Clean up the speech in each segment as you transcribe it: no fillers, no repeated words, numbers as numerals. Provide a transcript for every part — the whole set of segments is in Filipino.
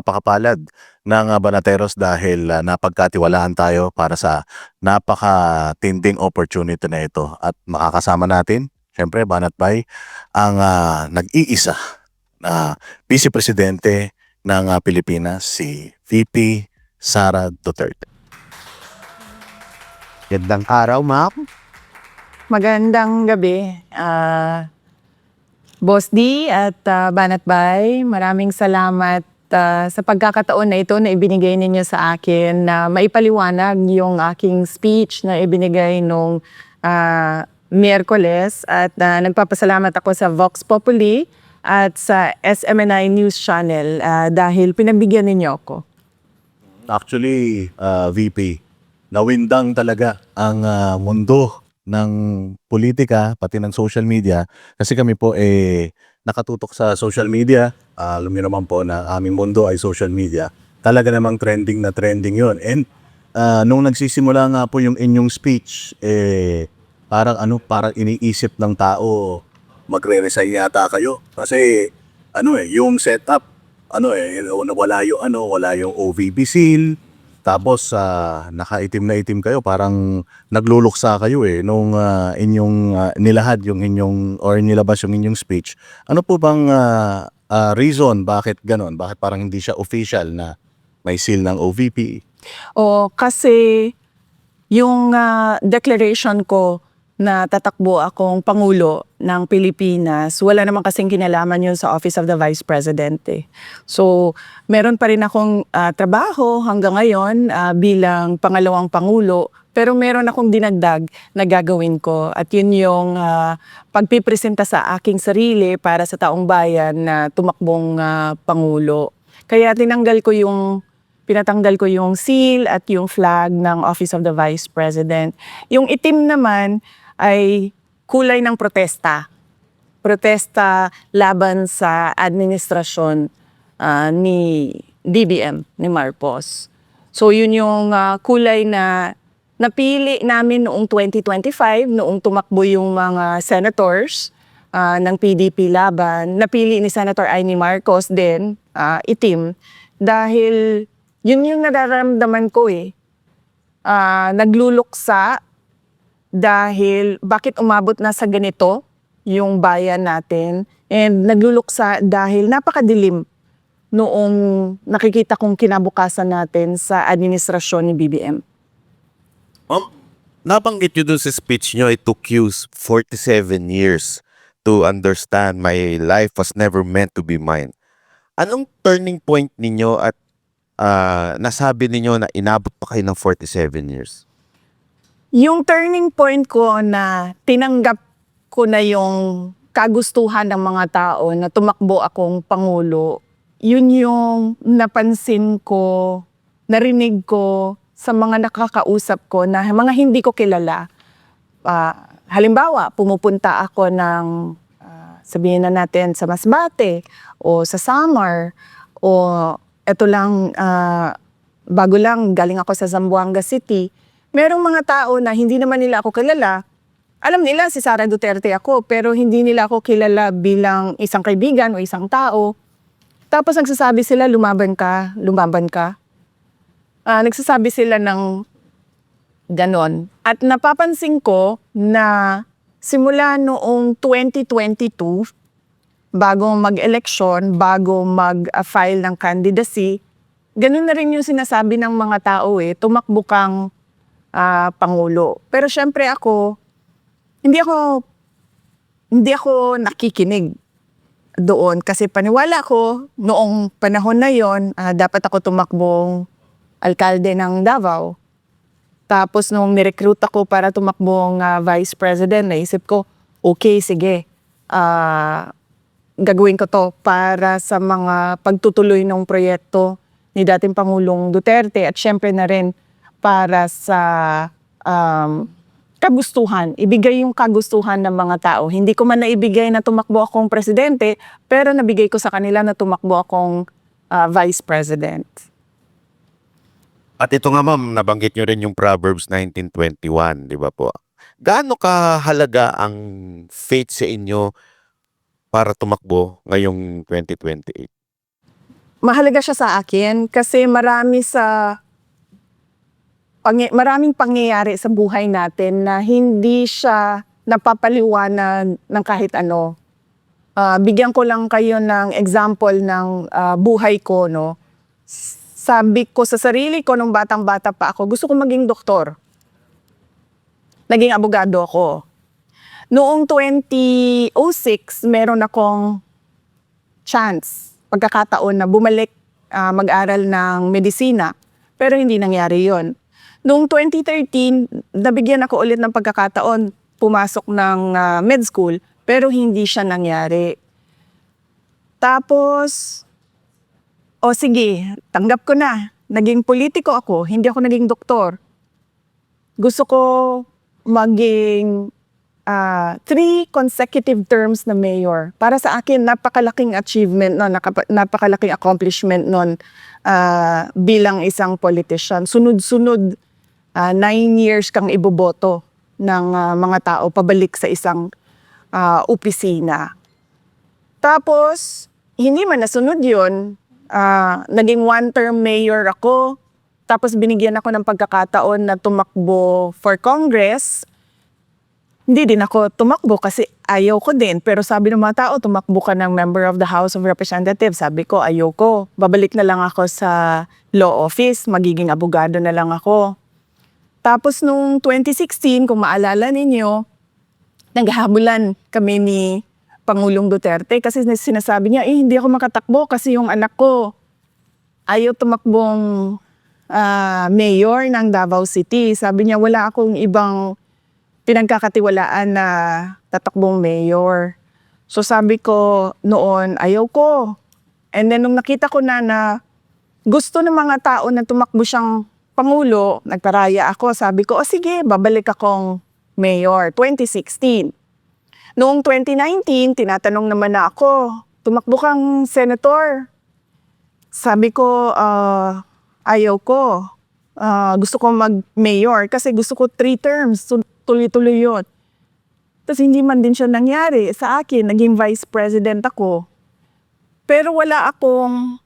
napakapalad ng Banateros dahil napagkatiwalaan tayo para sa napakatinding opportunity na ito. At makakasama natin, syempre, Banat Bay, ang nag-iisa na Vice Presidente ng Pilipinas, si VP Sara Duterte. Gandang araw, ma'am. Magandang gabi, Boss D at Banat Bay. Maraming salamat sa pagkakataon na ito na ibinigay ninyo sa akin na maipaliwanag yung aking speech na ibinigay nung Miyerkules. At nagpapasalamat ako sa Vox Populi at sa SMNI News Channel dahil pinagbigyan ninyo ako. Actually, VP, nawindang talaga ang mundo ng politika, pati ng social media. Kasi kami po nakatutok sa social media. Alam niyo naman po na aming mundo ay social media. Talaga namang trending na trending yon. And nung nagsisimula nga po yung inyong speech, parang iniisip ng tao, magre-resign yata kayo. Kasi yung setup, wala yung OVP seal. Tapos nakaitim na itim kayo, parang nagluluksa kayo nung inyong nilahad yung inyong or nilabas yung inyong speech. Ano po bang reason bakit ganon? Bakit parang hindi siya official na may seal ng OVP? Kasi yung declaration ko na tatakbo akong Pangulo ng Pilipinas, wala naman kasing kinalaman yun sa Office of the Vice President. So, meron pa rin akong trabaho hanggang ngayon bilang pangalawang Pangulo, pero meron akong dinagdag na gagawin ko. At yun yung pagpipresenta sa aking sarili para sa taong bayan na tumakbong Pangulo. Kaya pinatanggal ko yung seal at yung flag ng Office of the Vice President. Yung itim naman ay kulay ng protesta. Protesta laban sa administrasyon ni DBM, ni Marcos. So yun yung kulay na napili namin noong 2025, noong tumakbo yung mga senators ng PDP laban. Napili ni Senator Amy Marcos din, itim, dahil yun yung nararamdaman ko nagluluksa dahil bakit umabot na sa ganito yung bayan natin, and nagluluksa dahil napakadilim noong nakikita kong kinabukasan natin sa administrasyon ni BBM. Nabanggit nyo dun sa speech nyo, it took you 47 years to understand my life was never meant to be mine. Anong turning point ninyo at nasabi ninyo na inabot pa kayo ng 47 years? Yung turning point ko na tinanggap ko na yung kagustuhan ng mga tao na tumakbo akong Pangulo, yun yung napansin ko, narinig ko sa mga nakakausap ko na mga hindi ko kilala. Halimbawa, pumupunta ako ng sabihin na natin sa Masbate o sa Samar o eto lang, bago lang, galing ako sa Zamboanga City. Merong mga tao na hindi naman nila ako kilala. Alam nila si Sara Duterte ako, pero hindi nila ako kilala bilang isang kaibigan o isang tao. Tapos nagsasabi sila, lumaban ka. Nagsasabi sila ng ganon. At napapansin ko na simula noong 2022, bago mag-eleksyon, bago mag-file ng candidacy, ganun na rin yung sinasabi ng mga tao tumakbo kang Pangulo. Pero syempre hindi ako nakikinig doon kasi paniwala ko noong panahon na yon, dapat ako tumakbong alkalde ng Davao. Tapos nung nirecruit ako para tumakbong Vice President, naisip ko, okay, sige, gagawin ko to para sa mga pagtutuloy ng proyekto ni dating Pangulong Duterte at syempre na rin para sa kagustuhan. Ibigay yung kagustuhan ng mga tao. Hindi ko man naibigay na tumakbo akong presidente, pero nabigay ko sa kanila na tumakbo akong Vice President. At ito nga ma'am, nabanggit nyo rin yung Proverbs 19:21, di ba po? Gaano kahalaga ang faith sa inyo para tumakbo ngayong 2028? mahalaga siya sa akin kasi maraming pangyayari sa buhay natin na hindi siya napapaliwanag ng kahit ano. Bigyan ko lang kayo ng example ng buhay ko, no. Sabi ko sa sarili ko nung batang-bata pa ako, gusto ko maging doktor. Naging abogado ako. Noong 2006, meron akong pagkakataon na bumalik mag-aral ng medisina. Pero hindi nangyari yon. Noong 2013, nabigyan ako ulit ng pagkakataon, pumasok ng med school, pero hindi siya nangyari. Tapos, sige, tanggap ko na. Naging politiko ako, hindi ako naging doktor. Gusto ko maging 3 consecutive terms na mayor. Para sa akin, napakalaking achievement nun, napakalaking accomplishment nun bilang isang politician. Sunod-sunod, 9 years kang iboboto ng mga tao pabalik sa isang opisina. Tapos, hindi man nasunod yun. Naging 1-term mayor ako. Tapos binigyan ako ng pagkakataon na tumakbo for Congress. Hindi din ako tumakbo kasi ayaw ko din. Pero sabi ng mga tao, tumakbo ka ng member of the House of Representatives. Sabi ko, ayaw ko. Babalik na lang ako sa law office. Magiging abogado na lang ako. Tapos nung 2016, kung maalala ninyo, naghahabulan kami ni Pangulong Duterte kasi sinasabi niya, hindi ako makatakbo kasi yung anak ko ayaw tumakbong mayor ng Davao City. Sabi niya, wala akong ibang pinagkakatiwalaan na tatakbong mayor. So sabi ko noon, ayaw ko. And then nung nakita ko na gusto ng mga tao na tumakbo siyang Pangulo, nagparaya ako. Sabi ko, sige, babalik akong mayor. 2016. Noong 2019, tinatanong naman na ako, tumakbo kang senator. Sabi ko, ayaw ko. Gusto ko mag-mayor kasi gusto ko 3 terms. Tuloy-tuloy yun. Tapos hindi man din siya nangyari sa akin. Naging vice president ako. Pero wala akong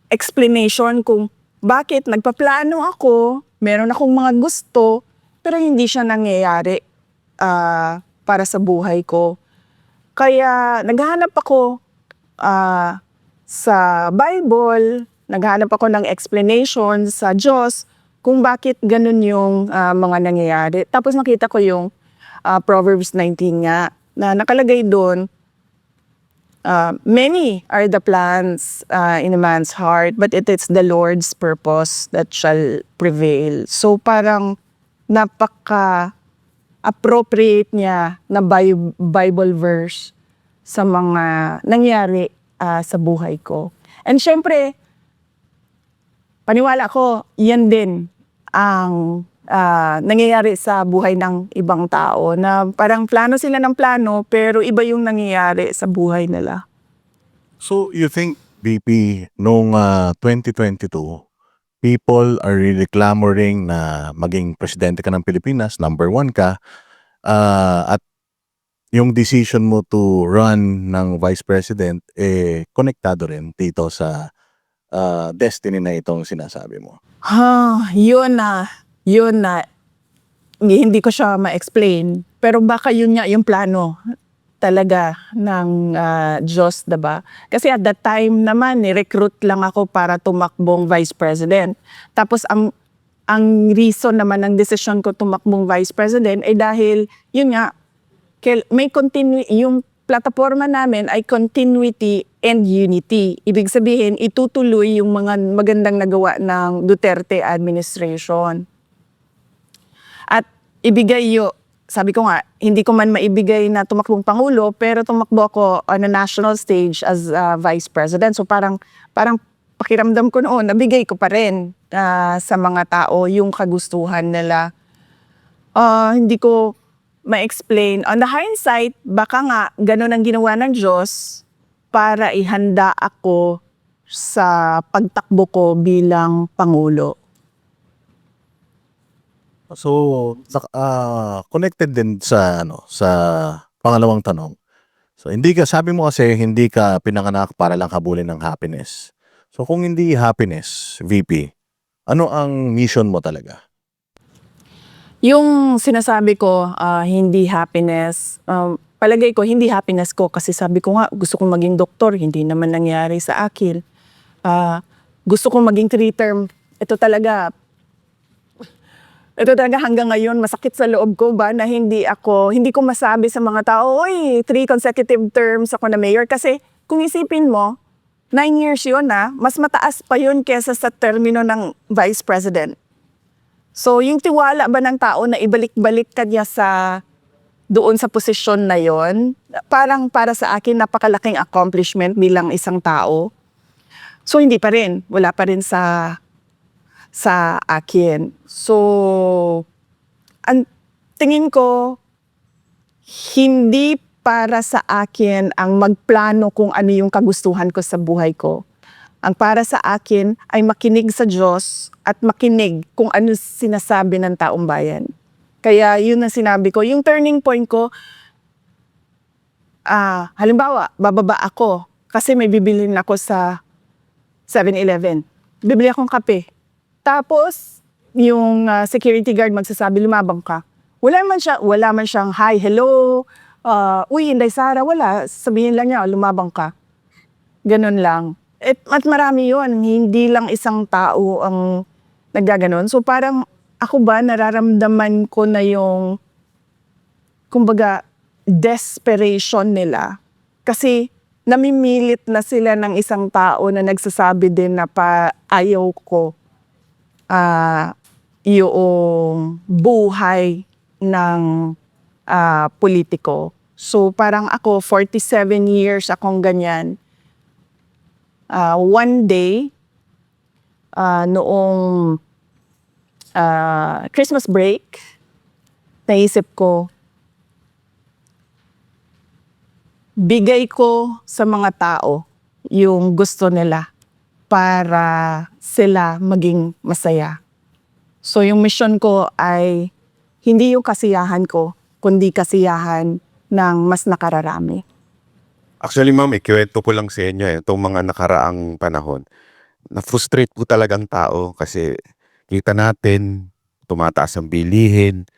explanation kung bakit nagpaplano ako, meron akong mga gusto, pero hindi siya nangyayari para sa buhay ko. Kaya naghahanap ako sa Bible, naghahanap ako ng explanation sa Diyos kung bakit ganun yung mga nangyayari. Tapos nakita ko yung Proverbs 19 nga, na nakalagay doon, many are the plans in a man's heart, but it is the Lord's purpose that shall prevail. So parang napaka-appropriate niya na Bible verse sa mga nangyari sa buhay ko. And syempre, paniwala ko, yan din ang nangyayari sa buhay ng ibang tao na parang plano sila ng plano pero iba yung nangyayari sa buhay nila. So, you think, VP, nung 2022, people are really clamoring na maging presidente ka ng Pilipinas, number 1 ka, at yung decision mo to run ng vice president, konektado rin dito sa destiny na itong sinasabi mo. Yun na, hindi ko siya ma-explain. Pero baka yun nga yung plano talaga ng Diyos, diba? Kasi at that time naman, ni-recruit lang ako para tumakbong vice president. Tapos ang reason naman ng decision ko tumakbong vice president ay dahil, yun nga, may yung plataforma namin ay continuity and unity. Ibig sabihin, itutuloy yung mga magandang nagawa ng Duterte administration. At ibigay sabi ko nga, hindi ko man maibigay na tumakbong Pangulo, pero tumakbo ako on a national stage as Vice President. So parang pakiramdam ko noon, nabigay ko pa rin sa mga tao yung kagustuhan nila. Hindi ko ma-explain. On the hindsight, baka nga ganun ang ginawa ng Diyos para ihanda ako sa pagtakbo ko bilang Pangulo. So, connected din sa pangalawang tanong. So, sabi mo kasi hindi ka pinanganak para lang habulin ng happiness. So kung hindi happiness, VP, ano ang mission mo talaga? Yung sinasabi ko, hindi happiness, palagay ko hindi happiness ko kasi sabi ko nga gusto kong maging doktor, hindi naman nangyari sa akin. Gusto kong maging 3-term. Ito talaga hanggang ngayon masakit sa loob ko ba na hindi ko masabi sa mga tao, oy, 3 consecutive terms ako na mayor. Kasi kung isipin mo, 9 years yun mas mataas pa yun kesa sa termino ng vice president. So yung tiwala ba ng tao na ibalik-balik ka niya doon sa posisyon na yon, parang para sa akin napakalaking accomplishment bilang isang tao. So hindi pa rin, wala pa rin sa akin. So ang tingin ko, hindi para sa akin ang magplano kung ano yung kagustuhan ko sa buhay ko. Ang para sa akin ay makinig sa Diyos at makinig kung ano sinasabi ng taong bayan. Kaya yun ang sinabi ko. Yung turning point ko, halimbawa, bababa ako kasi may bibilin ako sa 7-Eleven. Bibili akong kape. Tapos, yung security guard magsasabi, lumabang ka. Wala man siyang, hi, hello, uy, Inday Sara, wala. Sabihin lang niya, lumabang ka. Ganun lang. At marami yun, hindi lang isang tao ang naggaganon. So parang ako ba, nararamdaman ko na yung, kumbaga, desperation nila. Kasi namimilit na sila ng isang tao na nagsasabi din na ayaw ko yung buhay ng politiko. So parang ako, 47 years akong ganyan. One day, noong Christmas break, naisip ko, bigay ko sa mga tao yung gusto nila para sila maging masaya. So yung mission ko ay hindi yung kasiyahan ko, kundi kasiyahan ng mas nakararami. Actually, ma'am, ikiwento ko lang sa inyo itong mga nakaraang panahon. Na-frustrate po talagang tao kasi kita natin, tumataas ang bilihin.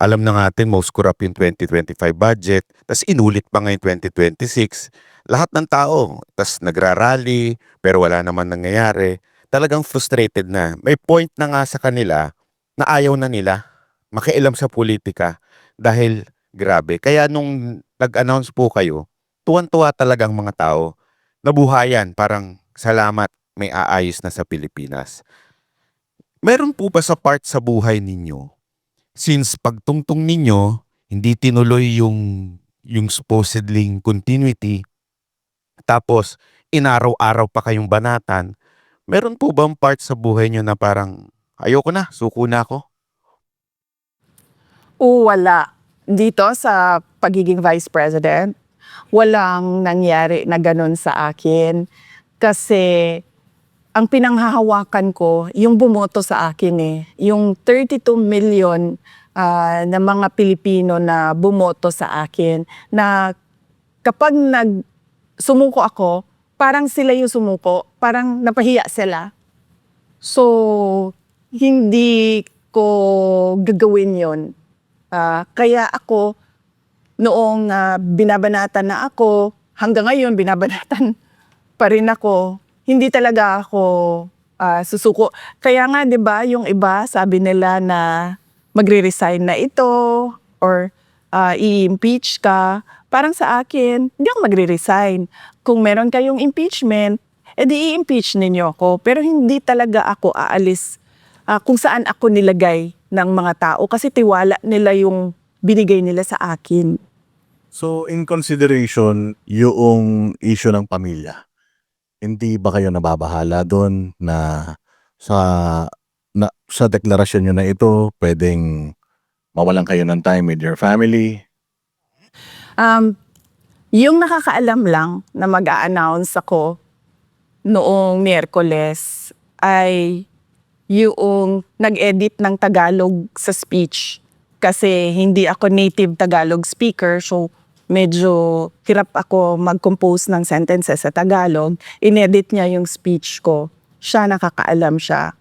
Alam na natin, most corrupt yung 2025 budget. Tapos inulit pa ngayon 2026. Lahat ng tao, tapos nagrarally, pero wala naman nangyayari. Talagang frustrated na. May point na nga sa kanila na ayaw na nila makialam sa politika dahil grabe. Kaya nung nag-announce po kayo, tuwan-tuwa talagang mga tao. Nabuhayan, parang salamat, may aayos na sa Pilipinas. Meron po ba sa part sa buhay ninyo, since pagtungtong ninyo, hindi tinuloy yung supposedly continuity, tapos inaraw-araw pa kayong banatan, meron po bang part sa buhay nyo na parang ayoko na, suko na ako? Wala. Dito sa pagiging vice president, walang nangyari na ganun sa akin. Kasi ang pinanghahawakan ko, yung bumoto sa akin yung 32 million na mga Pilipino na bumoto sa akin, na kapag sumuko ako, parang sila yung sumuko, parang napahiya sila. So, hindi ko gagawin yon. Kaya ako, noong binabanatan na ako, hanggang ngayon binabanatan pa rin ako, hindi talaga ako susuko. Kaya nga 'di ba, yung iba sabi nila na magre-resign na ito or i-impeach ka. Parang sa akin, hindi ako magre-resign. Kung meron kayong impeachment, edi i-impeach ninyo ako. Pero hindi talaga ako aalis kung saan ako nilagay ng mga tao kasi tiwala nila yung binigay nila sa akin. So in consideration, yung issue ng pamilya, hindi ba kayo nababahala doon na sa deklarasyon nyo na ito, pwedeng mawalan kayo ng time with your family? Yung nakakaalam lang na mag-a-announce ako noong Miyerkules ay yung nag-edit ng Tagalog sa speech. Kasi hindi ako native Tagalog speaker, so medyo hirap ako mag-compose ng sentences sa Tagalog, inedit niya yung speech ko. Siya, nakakaalam siya.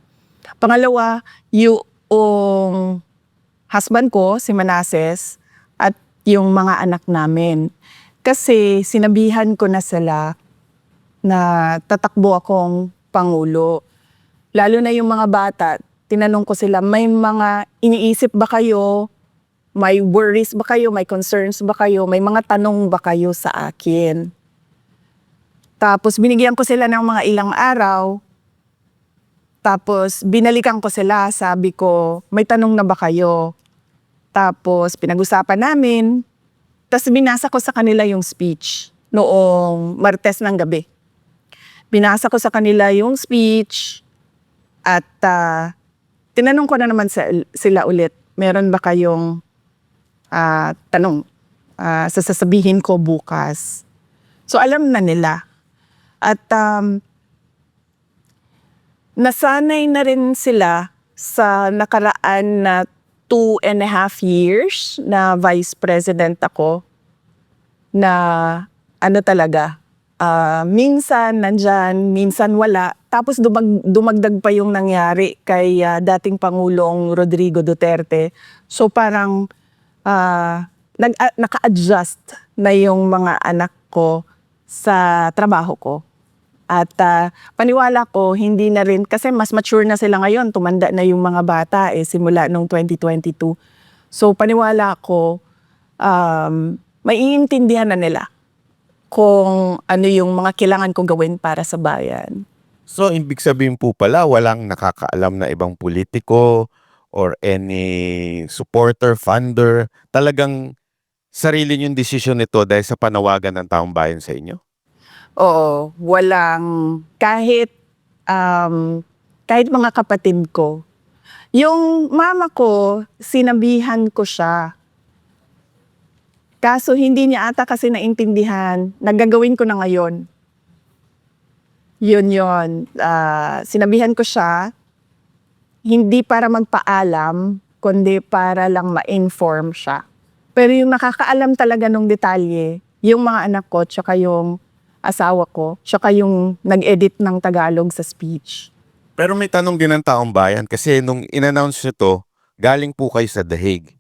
Pangalawa, yung husband ko, si Manases, at yung mga anak namin. Kasi sinabihan ko na sila na tatakbo akong Pangulo. Lalo na yung mga bata, tinanong ko sila, may mga iniisip ba kayo? May worries ba kayo? May concerns ba kayo? May mga tanong ba kayo sa akin? Tapos binigyan ko sila ng mga ilang araw. Tapos binalikan ko sila, sabi ko, may tanong na ba kayo? Tapos pinag-usapan namin. Tapos binasa ko sa kanila yung speech noong Martes ng gabi. Binasa ko sa kanila yung speech at tinanong ko na naman sila ulit, meron ba kayong tanong sasabihin ko bukas? So alam na nila. At nasanay na rin sila sa nakaraan na 2.5 years na vice president ako na ano talaga, minsan nandyan, minsan wala. Tapos dumagdag pa yung nangyari kay dating Pangulong Rodrigo Duterte. So parang naka-adjust na yung mga anak ko sa trabaho ko. At paniwala ko, hindi na rin, kasi mas mature na sila ngayon, tumanda na yung mga bata simula nung 2022. So paniwala ko, maiintindihan na nila kung ano yung mga kailangan kong gawin para sa bayan. So, ibig sabihin po pala, walang nakakaalam na ibang politiko or any supporter, funder. Talagang sarili niyong desisyon ito dahil sa panawagan ng taong bayan sa inyo? Oo, walang kahit mga kapatid ko. Yung mama ko, sinabihan ko siya. Kaso hindi niya ata kasi naintindihan. Nagagawin ko na ngayon. Yun. Sinabihan ko siya, hindi para magpaalam, kundi para lang ma-inform siya. Pero yung nakakaalam talaga ng detalye, yung mga anak ko, tsaka yung asawa ko, tsaka yung nag-edit ng Tagalog sa speech. Pero may tanong din ng taong bayan kasi nung in-announce nyo to, galing po kayo sa The Hague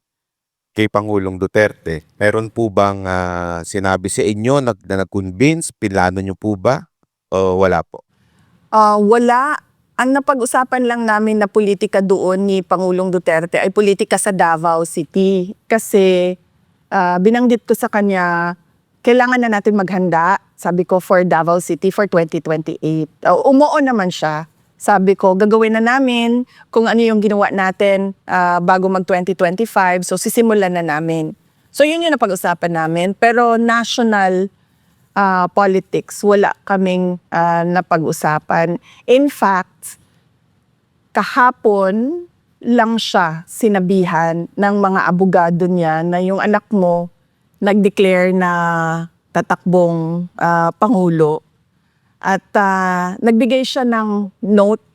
kay Pangulong Duterte. Meron po bang sinabi sa inyo na nag-convince? Pinlano nyo po ba? O wala po? Wala. Ang napag-usapan lang namin na politika doon ni Pangulong Duterte ay politika sa Davao City. Kasi binanggit ko sa kanya, kailangan na natin maghanda, sabi ko, for Davao City for 2028. Umuo naman siya. Sabi ko, gagawin na namin kung ano yung ginawa natin bago mag-2025. So, sisimulan na namin. So, yun yung napag-usapan namin. Pero national politics, wala kaming napag-usapan. In fact, kahapon lang siya sinabihan ng mga abogado niya na yung anak mo nag-declare na tatakbong Pangulo. At nagbigay siya ng note,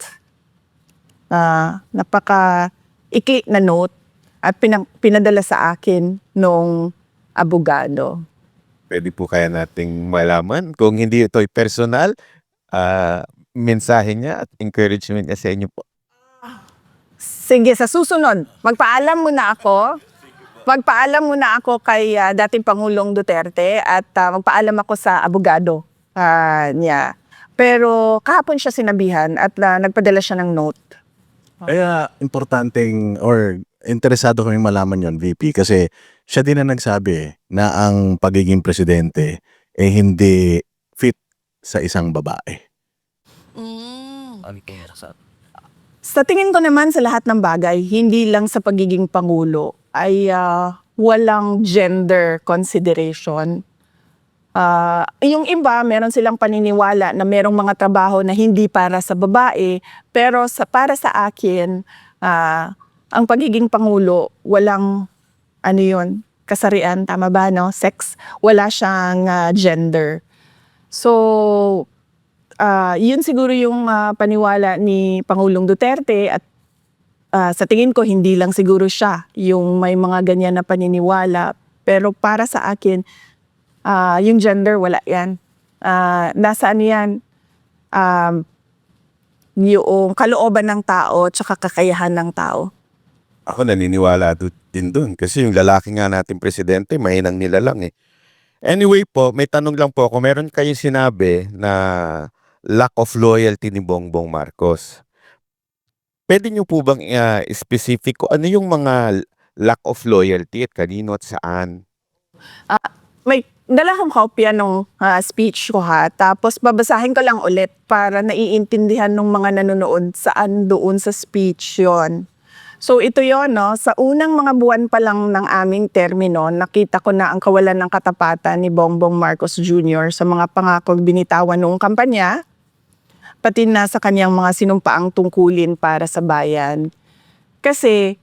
napaka-ikli na note, at pinadala sa akin nung abogado. Pwede po kaya nating malaman kung hindi ito ay personal, mensahe niya at encouragement niya sa inyo po. Sige, sa susunod, magpaalam muna ako. Magpaalam muna ako kay dating Pangulong Duterte at magpaalam ako sa abogado niya. Pero kahapon siya sinabihan at nagpadala siya ng note. Kaya importanteng or interesado kaming malaman yon, VP, kasi siya din na nagsabi na ang pagiging presidente hindi fit sa isang babae. Sa tingin ko naman sa lahat ng bagay, hindi lang sa pagiging Pangulo, ay walang gender consideration. Yung iba, meron silang paniniwala na merong mga trabaho na hindi para sa babae, pero para sa akin, ang pagiging Pangulo, walang kasarian, tama ba, no? Sex, wala siyang gender. So, yun siguro yung paniwala ni Pangulong Duterte at sa tingin ko hindi lang siguro siya yung may mga ganyan na paniniwala, pero para sa akin Yung gender, wala yan. Nasaan yan? Yung kalooban ng tao tsaka kakayahan ng tao. Ako naniniwala din dun. Kasi yung lalaki nga natin presidente, mahinang nilalang eh. Anyway po, may tanong lang po ako. Meron kayong sinabi na lack of loyalty ni Bongbong Marcos. Pwede niyo po bang specific ko ano yung mga lack of loyalty at kanino at saan? May dala akong kopya ng speech ko ha. Tapos babasahin ko lang ulit para naiintindihan ng mga nanonood saan doon sa speech yon. So ito yon, no? Sa unang mga buwan pa lang ng aming termino, nakita ko na ang kawalan ng katapatan ni Bongbong Marcos Jr. sa mga pangakong binitawan noong kampanya, pati na sa kanyang mga sinumpaang tungkulin para sa bayan. Kasi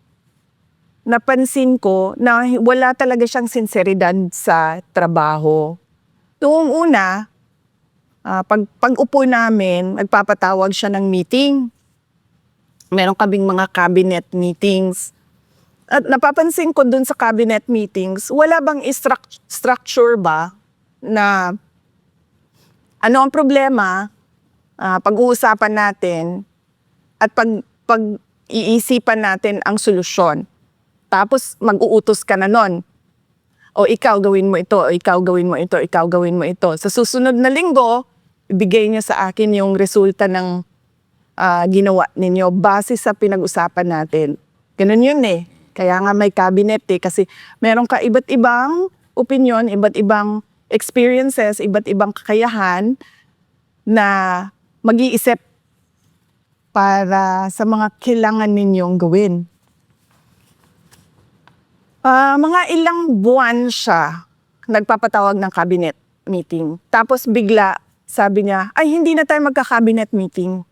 napansin ko na wala talaga siyang sinseridad sa trabaho. Noong una, pag-upo namin, nagpapatawag siya ng meeting. Meron kaming mga cabinet meetings. At napapansin ko dun sa cabinet meetings, wala bang structure ba na ano ang problema, pag-uusapan natin at pag-iisipan natin ang solusyon. Tapos mag-uutos ka na nun. O ikaw gawin mo ito, o ikaw gawin mo ito, ikaw gawin mo ito. Sa susunod na linggo, ibigay niyo sa akin yung resulta ng ginawa ninyo base sa pinag-usapan natin. Ganun yun eh. Kaya nga may cabinet eh. Kasi meron ka iba't ibang opinion, iba't ibang experiences, iba't ibang kakayahan na mag-iisip para sa mga kailangan ninyong gawin. Mga ilang buwan siya nagpapatawag ng cabinet meeting. Tapos bigla sabi niya, ay hindi na tayo magka-cabinet meeting.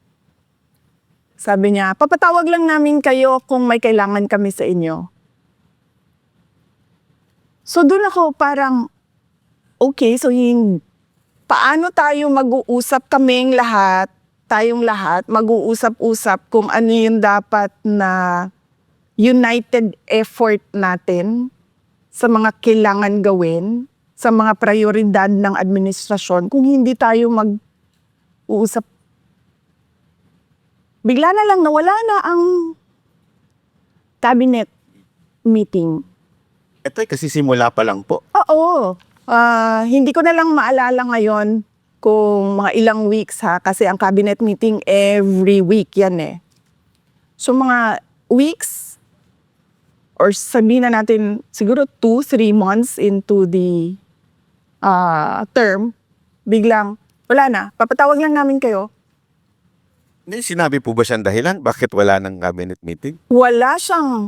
Sabi niya, papatawag lang namin kayo kung may kailangan kami sa inyo. So doon ako parang, okay, so paano tayo mag-uusap kaming lahat, tayong lahat, mag-uusap-usap kung ano yung dapat na united effort natin sa mga kailangan gawin, sa mga prioridad ng administrasyon, kung hindi tayo mag-uusap. Bigla na lang nawala na ang cabinet meeting. Ito kasi simula pa lang po. Oo. Hindi ko na lang maalala ngayon kung mga ilang weeks ha, kasi ang cabinet meeting every week yan eh. So mga weeks, or sabihin na natin siguro 2-3 months into the term, biglang wala na, papatawag lang namin kayo. Sinabi po ba siyang dahilan? Bakit wala ng cabinet meeting? Wala siyang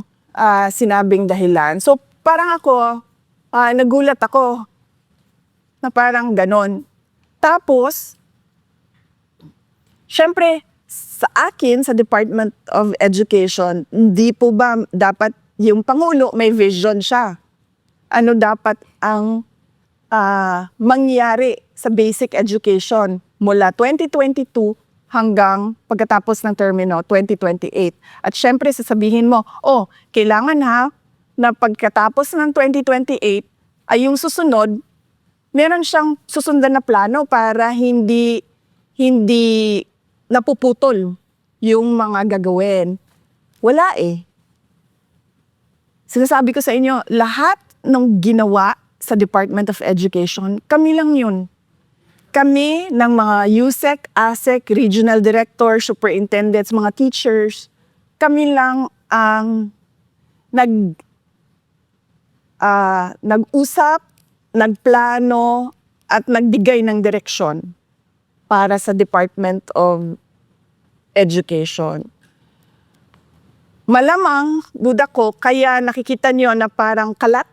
sinabing dahilan. So parang ako, nagulat ako na parang ganon. Tapos, syempre, sa akin, sa Department of Education, hindi po ba dapat yung Pangulo may vision siya? Ano dapat ang mangyari sa basic education mula 2022 hanggang pagkatapos ng termino 2028. At syempre sasabihin mo, kailangan ha na pagkatapos ng 2028 ay yung susunod, meron siyang susundan na plano para hindi napuputol yung mga gagawin. Wala eh. Sinasabi ko sa inyo, lahat ng ginawa sa Department of Education, kami lang yun. Kami ng mga USEC, ASEC, Regional Director, Superintendents, mga teachers, kami lang ang nag-usap, nagplano, at nagbigay ng direksyon para sa Department of Education. Malamang, duda ko, kaya nakikita nyo na parang kalat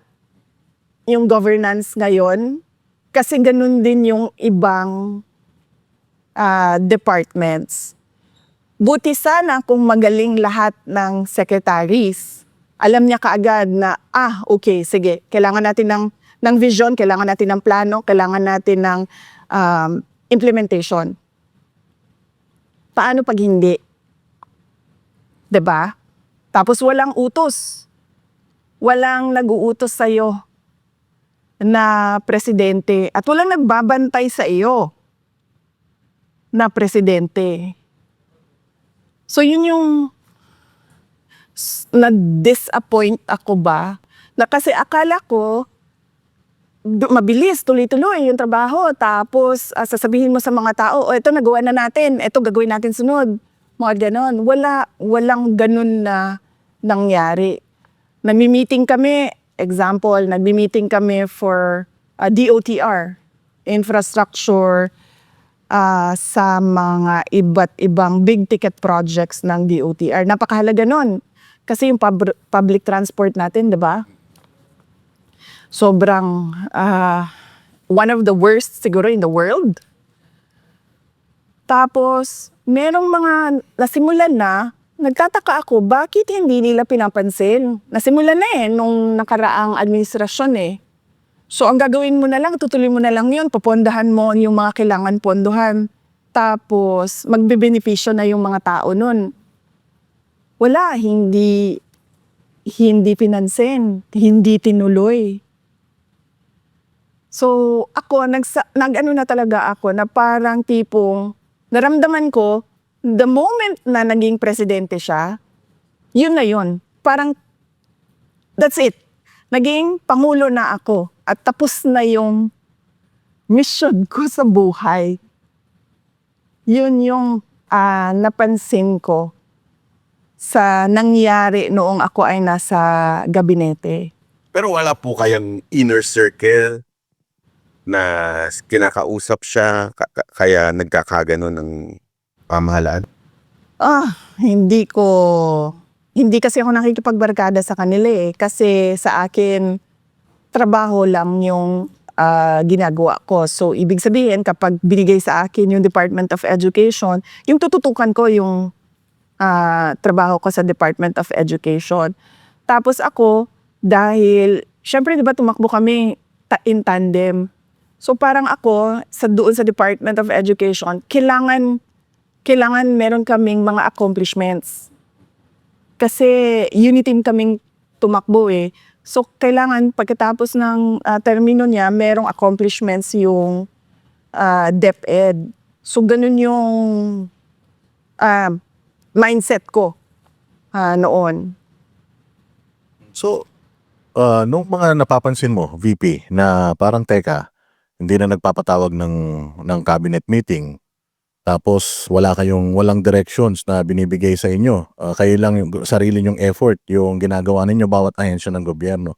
yung governance ngayon kasi ganun din yung ibang departments. Buti sana kung magaling lahat ng secretaries. Alam niya kaagad na, okay, sige, kailangan natin ng vision, kailangan natin ng plano, kailangan natin ng implementation. Paano pag hindi? 'Di ba? Tapos walang utos. Walang nag-uutos sa'yo. na presidente at walang nagbabantay sa iyo na presidente. So yun yung na-disappoint ako ba? Na kasi akala ko mabilis, tuloy-tuloy yung trabaho. Tapos sasabihin mo sa mga tao, eto nagawa na natin, eto gagawin natin sunod. Mga ganon. Walang ganon na nangyari. Nagmi-meeting kami, example, nagmi-meeting kami for DOTR, infrastructure sa mga iba't ibang big ticket projects ng DOTR. Napakahalaga nun. Kasi yung public transport natin, di ba? Sobrang one of the worst siguro in the world. Tapos, merong mga nasimulan na, nagtataka ako, bakit hindi nila pinapansin? Nasimulan na nung nakaraang administrasyon So, ang gagawin mo na lang, tutuloy mo na lang yun, papondahan mo yung mga kailangan pondohan. Tapos, magbebenepisyo na yung mga tao nun. Wala, hindi pinansin, hindi tinuloy. So, ako, nag-ano na talaga ako na parang tipong, naramdaman ko, the moment na naging presidente siya, yun na yun. Parang, that's it. Naging pangulo na ako at tapos na yung mission ko sa buhay. Yun yung napansin ko sa nangyari noong ako ay nasa gabinete. Pero wala po kayang inner circle na kinakausap siya kaya nagkakagano ng pamahalaan? Hindi kasi ako nakikipagbarkada sa kanila kasi sa akin trabaho lang yung ginagawa ko. So ibig sabihin kapag binigay sa akin yung Department of Education, yung tututukan ko yung trabaho ko sa Department of Education. Tapos ako, dahil, syempre diba tumakbo kami in tandem. So parang ako, doon sa Department of Education, kailangan meron kaming mga accomplishments. Kasi unity kaming tumakbo So kailangan pagkatapos ng termino niya, merong accomplishments yung DepEd. So ganun yung mindset ko noon. So, nung mga napapansin mo, VP, na parang teka, hindi na nagpapatawag ng cabinet meeting, tapos walang directions na binibigay sa inyo. Kayo lang yung sarili nyong effort, yung ginagawa ninyo bawat ahensya ng gobyerno.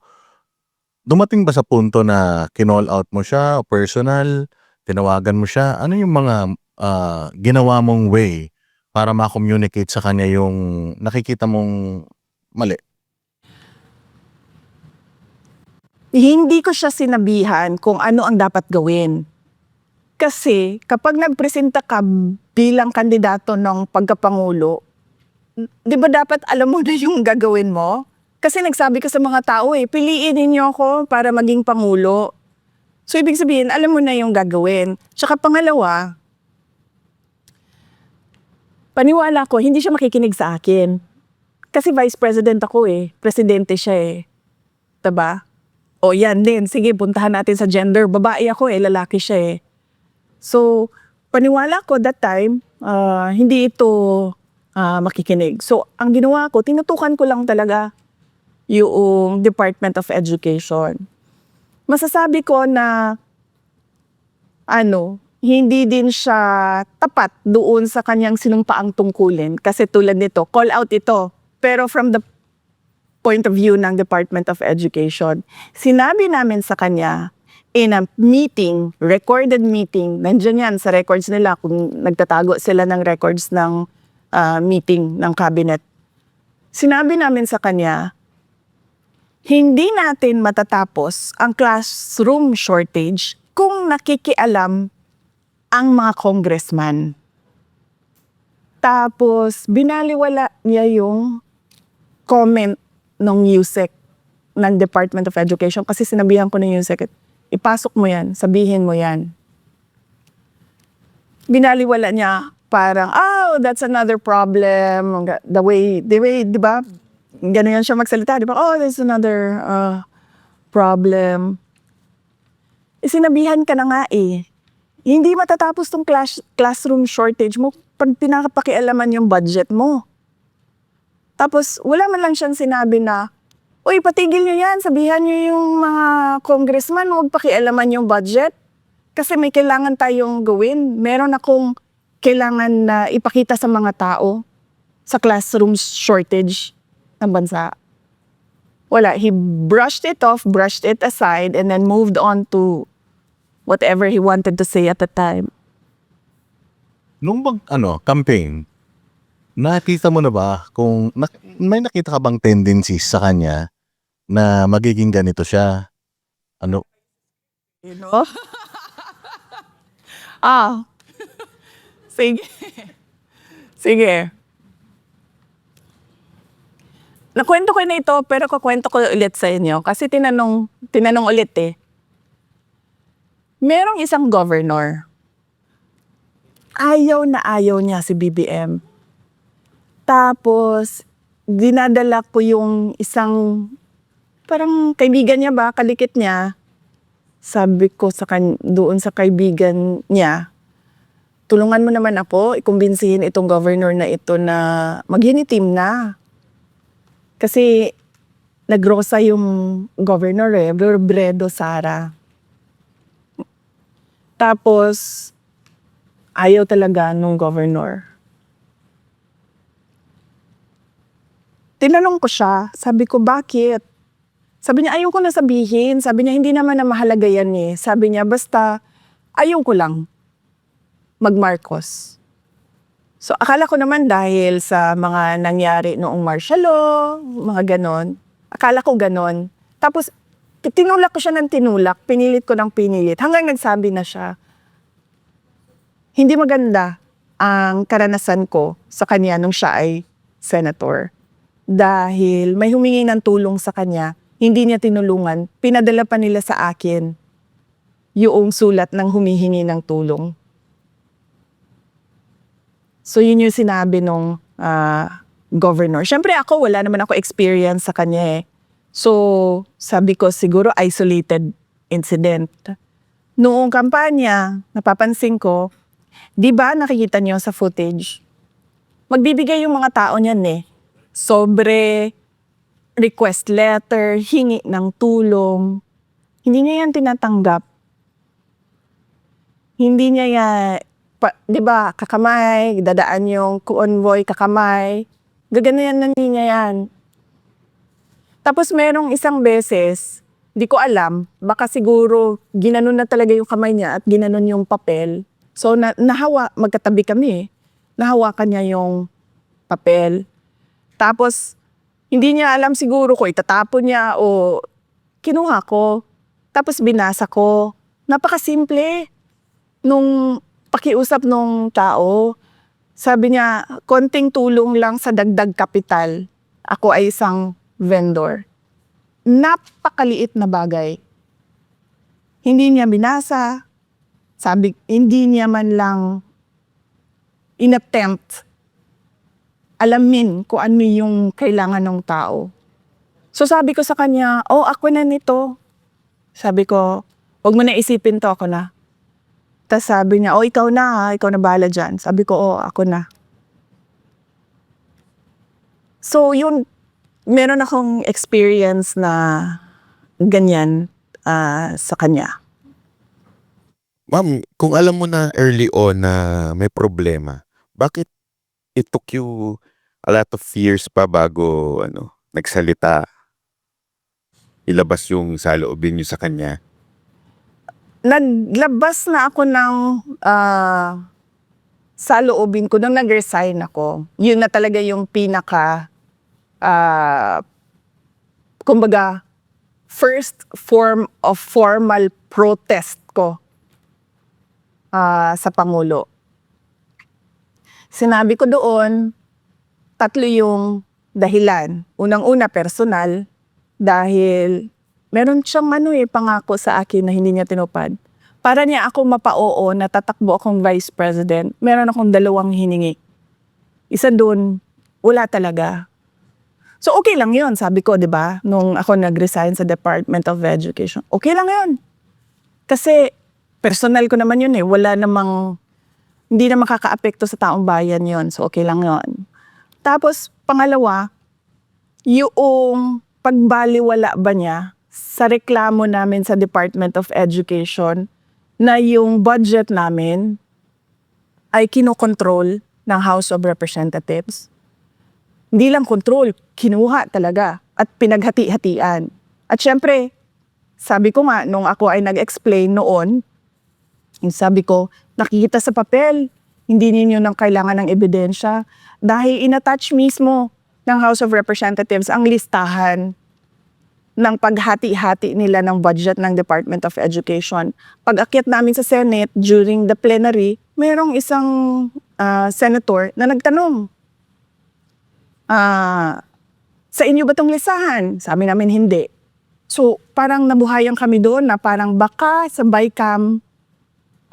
Dumating ba sa punto na kinall out mo siya, personal, tinawagan mo siya? Ano yung mga ginawa mong way para ma-communicate sa kanya yung nakikita mong mali? Hindi ko siya sinabihan kung ano ang dapat gawin. Kasi kapag nagpresenta ka bilang kandidato ng pagkapangulo, di ba dapat alam mo na yung gagawin mo? Kasi nagsabi ka sa mga tao piliin ninyo ako para maging pangulo. So ibig sabihin, alam mo na yung gagawin. Tsaka pangalawa, paniwala ko, hindi siya makikinig sa akin. Kasi vice president ako presidente siya Diba? O yan din, sige puntahan natin sa gender, babae ako lalaki siya So, paniwala ko that time, hindi ito makikinig. So, ang ginawa ko, tinutukan ko lang talaga yung Department of Education. Masasabi ko na, hindi din siya tapat doon sa kanyang sinumpaang tungkulin. Kasi tulad nito, call out ito. Pero from the point of view ng Department of Education, sinabi namin sa kanya, in a meeting, recorded meeting, nandyan yan sa records nila kung nagtatago sila ng records ng meeting ng cabinet. Sinabi namin sa kanya, hindi natin matatapos ang classroom shortage kung nakikialam ang mga congressman. Tapos, binaliwala niya yung comment ng USEC, ng Department of Education, kasi sinabihan ko ng USEC, ipasok mo yan, sabihin mo yan. Binaliwala niya, parang, that's another problem. The way, di ba? Ganun yan siya magsalita, di ba? There's another problem. Sinabihan ka na nga eh. Hindi matatapos tong classroom shortage mo pag pinakapakialaman yung budget mo. Tapos wala man lang siyang sinabi na, uy, patigil nyo yan, sabihan nyo yung mga congressman, huwag pakialaman yung budget. Kasi may kailangan tayong gawin. Meron akong kailangan na ipakita sa mga tao sa classroom shortage ng bansa. Wala. He brushed it off, brushed it aside, and then moved on to whatever he wanted to say at the time. Nung campaign, nakita mo na ba kung may nakita ka bang tendencies sa kanya na magiging ganito siya? Ano? You know? Ah. Sige. Sige. Nakwento ko na ito, pero kukwento ko ulit sa inyo. Kasi tinanong ulit eh. Merong isang governor. Ayaw na ayaw niya si BBM. Tapos, dinadala ko yung isang, parang kaibigan niya ba, kalikit niya. Sabi ko doon sa kaibigan niya, tulungan mo naman ako, ikumbinsihin itong governor na ito na mag-uniteam na. Kasi nagrosa yung governor Robredo Sara. Tapos, ayaw talaga nung governor. Tinanong ko siya, sabi ko, bakit? Sabi niya, ayaw ko na sabihin. Sabi niya, hindi naman na mahalaga yan eh. Sabi niya, basta, ayaw ko lang mag-Marcos. So, akala ko naman dahil sa mga nangyari noong martial law, mga ganon. Akala ko ganon. Tapos, tinulak ko siya ng tinulak, pinilit ko ng pinilit. Hanggang nagsabi na siya, hindi maganda ang karanasan ko sa kanya nung siya ay senator. Dahil may humingi ng tulong sa kanya, hindi niya tinulungan, pinadala pa nila sa akin yung sulat ng humihingi ng tulong. So yun yung sinabi nung governor. Siyempre ako, wala naman ako experience sa kanya eh. So sabi ko siguro isolated incident. Noong kampanya, napapansin ko, di ba nakikita niyo sa footage, magbibigay yung mga tao niyan eh. Sobre request letter, hingi ng tulong. Hindi niya yan tinatanggap. Hindi niya yan, di ba, kakamay, dadaan yung convoy, kakamay. Gaganayan na niya yan. Tapos merong isang beses, di ko alam, baka siguro ginanon na talaga yung kamay niya at ginanon yung papel. So magkatabi kami, nahawakan niya yung papel. Tapos, hindi niya alam siguro ko itatapon niya o kinuha ko. Tapos binasa ko. Napakasimple nung pakiusap nung tao. Sabi niya, konting tulong lang sa dagdag kapital. Ako ay isang vendor. Napakaliit na bagay. Hindi niya binasa. Sabi, hindi niya man lang inattempt alamin kung ano yung kailangan ng tao. So sabi ko sa kanya, oh, ako na nito. Sabi ko, huwag mo na isipin to, ako na. Tapos sabi niya, oh, ikaw na ha, ikaw na bahala dyan. Sabi ko, oh, ako na. So yun, meron akong experience na ganyan sa kanya. Ma'am, kung alam mo na early on na may problema, bakit it took you a lot of years pa bago nagsalita, ilabas yung saloobin niyo sa kanya? Naglabas na ako ng saloobin ko nung nag-resign ako. Yun na talaga yung pinaka kumbaga first form of formal protest ko sa Pangulo. Sinabi ko doon, 3 yung dahilan. Unang-una, personal, dahil meron siyang pangako sa akin na hindi niya tinupad. Para niya ako mapa-oo na tatakbo akong vice president, meron akong 2 hiningi. Isa doon, wala talaga. So okay lang yun, sabi ko, di ba? Nung ako nag-resign sa Department of Education, okay lang yun. Kasi personal ko naman yun eh. Hindi na makakaapekto sa taong bayan yon. So okay lang yon. Tapos pangalawa, yung pagbaliwala ba niya sa reklamo namin sa Department of Education na yung budget namin ay kinokontrol ng House of Representatives. Hindi lang control, kinuha talaga at pinaghati-hatian. At syempre, sabi ko nga, nung ako ay nag-explain noon, yung sabi ko, nakikita sa papel, hindi ninyo nang kailangan ng ebidensya dahil inattach mismo ng House of Representatives ang listahan ng paghati-hati nila ng budget ng Department of Education. Pag-akyat namin sa Senate during the plenary, merong isang senator na nagtanong, sa inyo ba itong listahan? Sabi namin hindi. So parang nabuhayan kami doon na parang baka sa BICAM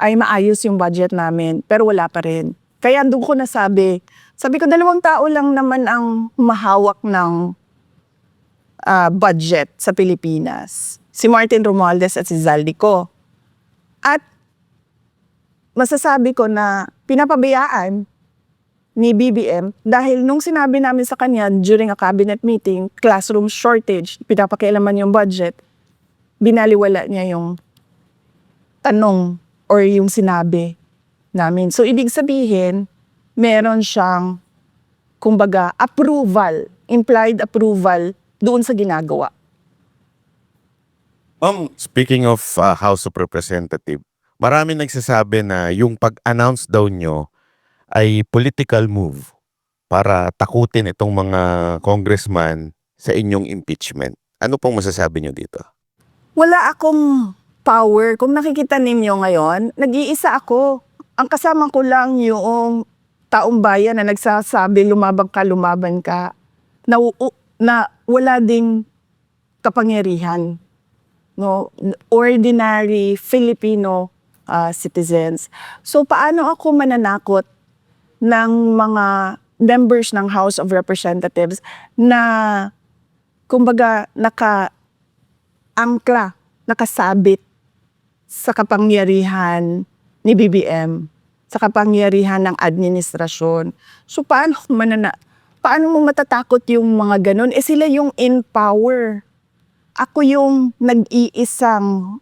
ay maayos yung budget namin, pero wala pa rin. Kaya doon ko nasabi, sabi ko 2 tao lang naman ang mahawak ng budget sa Pilipinas. Si Martin Romualdez at si Zaldico. At masasabi ko na pinapabayaan ni BBM dahil nung sinabi namin sa kanya during a cabinet meeting, classroom shortage, pinapakialaman yung budget, binaliwala niya yung tanong or yung sinabi namin. So, ibig sabihin, meron siyang, kumbaga, approval, implied approval doon sa ginagawa. Speaking of House of Representative, marami nagsasabi na yung pag-announce daw nyo ay political move para takutin itong mga congressman sa inyong impeachment. Ano pong masasabi nyo dito? Wala akong power. Kung nakikita ninyo ngayon, nag-iisa ako. Ang kasama ko lang yung taong bayan na nagsasabi lumaban ka, na wala ding kapangyarihan. No, ordinary Filipino citizens. So paano ako mananakot ng mga members ng House of Representatives na kumbaga naka-angkla, nakasabit sa kapangyarihan ni BBM, sa kapangyarihan ng administrasyon. So paano mo matatakot yung mga ganun? Eh sila yung in power. Ako yung nag-iisang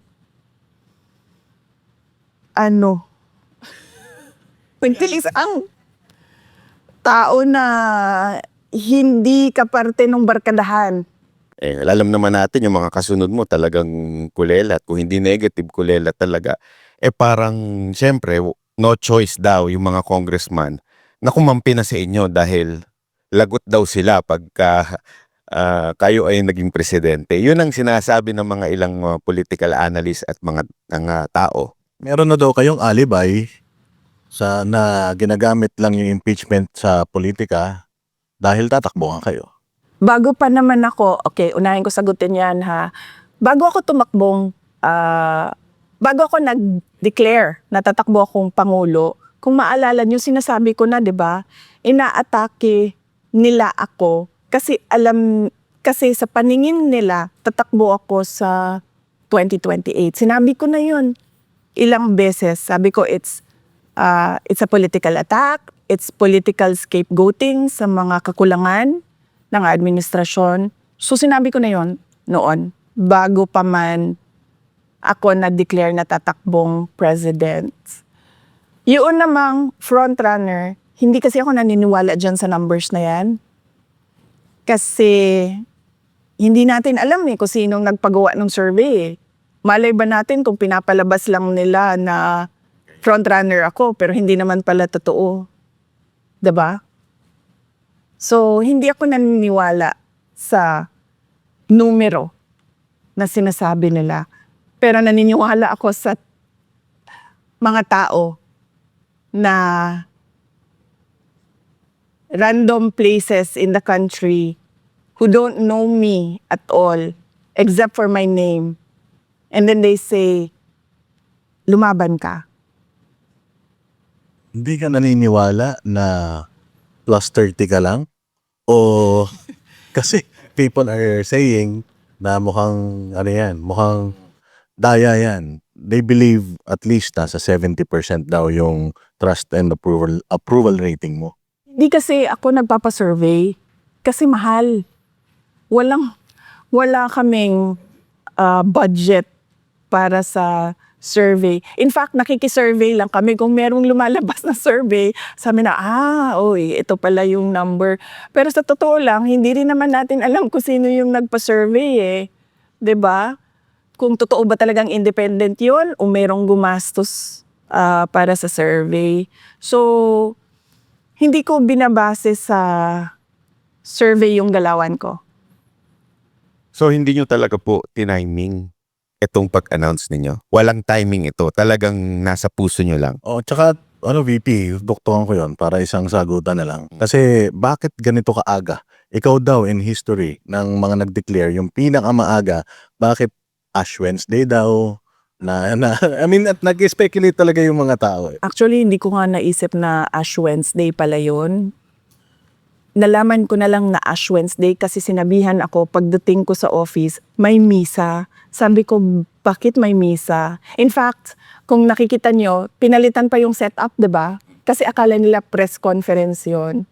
nag-iisang tao na hindi kaparte ng barkadahan. Alam naman natin yung mga kasunod mo talagang kulelat. Kung hindi negative, kulelat talaga. Parang, syempre, no choice daw yung mga congressman na kumampi na sa inyo dahil lagot daw sila pagka kayo ay naging presidente. Yun ang sinasabi ng mga ilang political analyst at mga tao. Meron na daw kayong alibay na ginagamit lang yung impeachment sa politika dahil tatakbo nga kayo. Bago pa naman ako, okay, unahin ko sagutin yan ha. Bago ako tumakbong, bago ako nag-declare na tatakbo akong Pangulo, kung maalala nyo, sinasabi ko na, di ba, inaatake nila ako kasi sa paningin nila, tatakbo ako sa 2028. Sinabi ko na yun ilang beses. Sabi ko, it's a political attack, it's political scapegoating sa mga kakulangan ng administrasyon. So sinabi ko na yon noon, bago pa man ako na-declare na tatakbong president. Yun namang frontrunner, hindi kasi ako naniniwala dyan sa numbers na yan. Kasi hindi natin alam kung sinong nagpagawa ng survey. Malay ba natin kung pinapalabas lang nila na frontrunner ako pero hindi naman pala totoo. 'Di ba? So, hindi ako naniniwala sa numero na sinasabi nila. Pero naniniwala ako sa mga tao na random places in the country who don't know me at all except for my name. And then they say, lumaban ka. Hindi ka naniniwala na plus 30 ka lang? O kasi people are saying na mukhang mukhang daya yan. they believe at least nasa 70% daw yung trust and approval rating mo. Hindi kasi ako nagpapasurvey kasi mahal. Wala kaming budget para sa survey. In fact, nakikisurvey lang kami. Kung merong lumalabas na survey, sabi na, oy, ito pala yung number. Pero sa totoo lang, hindi rin naman natin alam kung sino yung nagpa-survey eh. 'Di ba? Kung totoo ba talagang independent yun o merong gumastos para sa survey. So, hindi ko binabase sa survey yung galawan ko. So hindi nyo talaga po tiniming itong pag-announce ninyo? Walang timing ito. Talagang nasa puso nyo lang. Tsaka VP, doktoran ko yon para isang sagutan na lang. Kasi bakit ganito kaaga? Ikaw daw in history ng mga nag-declare, yung pinakamaaga, bakit Ash Wednesday daw? At nag-speculate talaga yung mga tao. Actually, hindi ko nga naisip na Ash Wednesday pala yun. Nalaman ko na lang na Ash Wednesday kasi sinabihan ako pagdating ko sa office, may misa. Sabi ko, bakit may misa? In fact, kung nakikita nyo, pinalitan pa yung setup, 'di ba? Kasi akala nila press conference yun.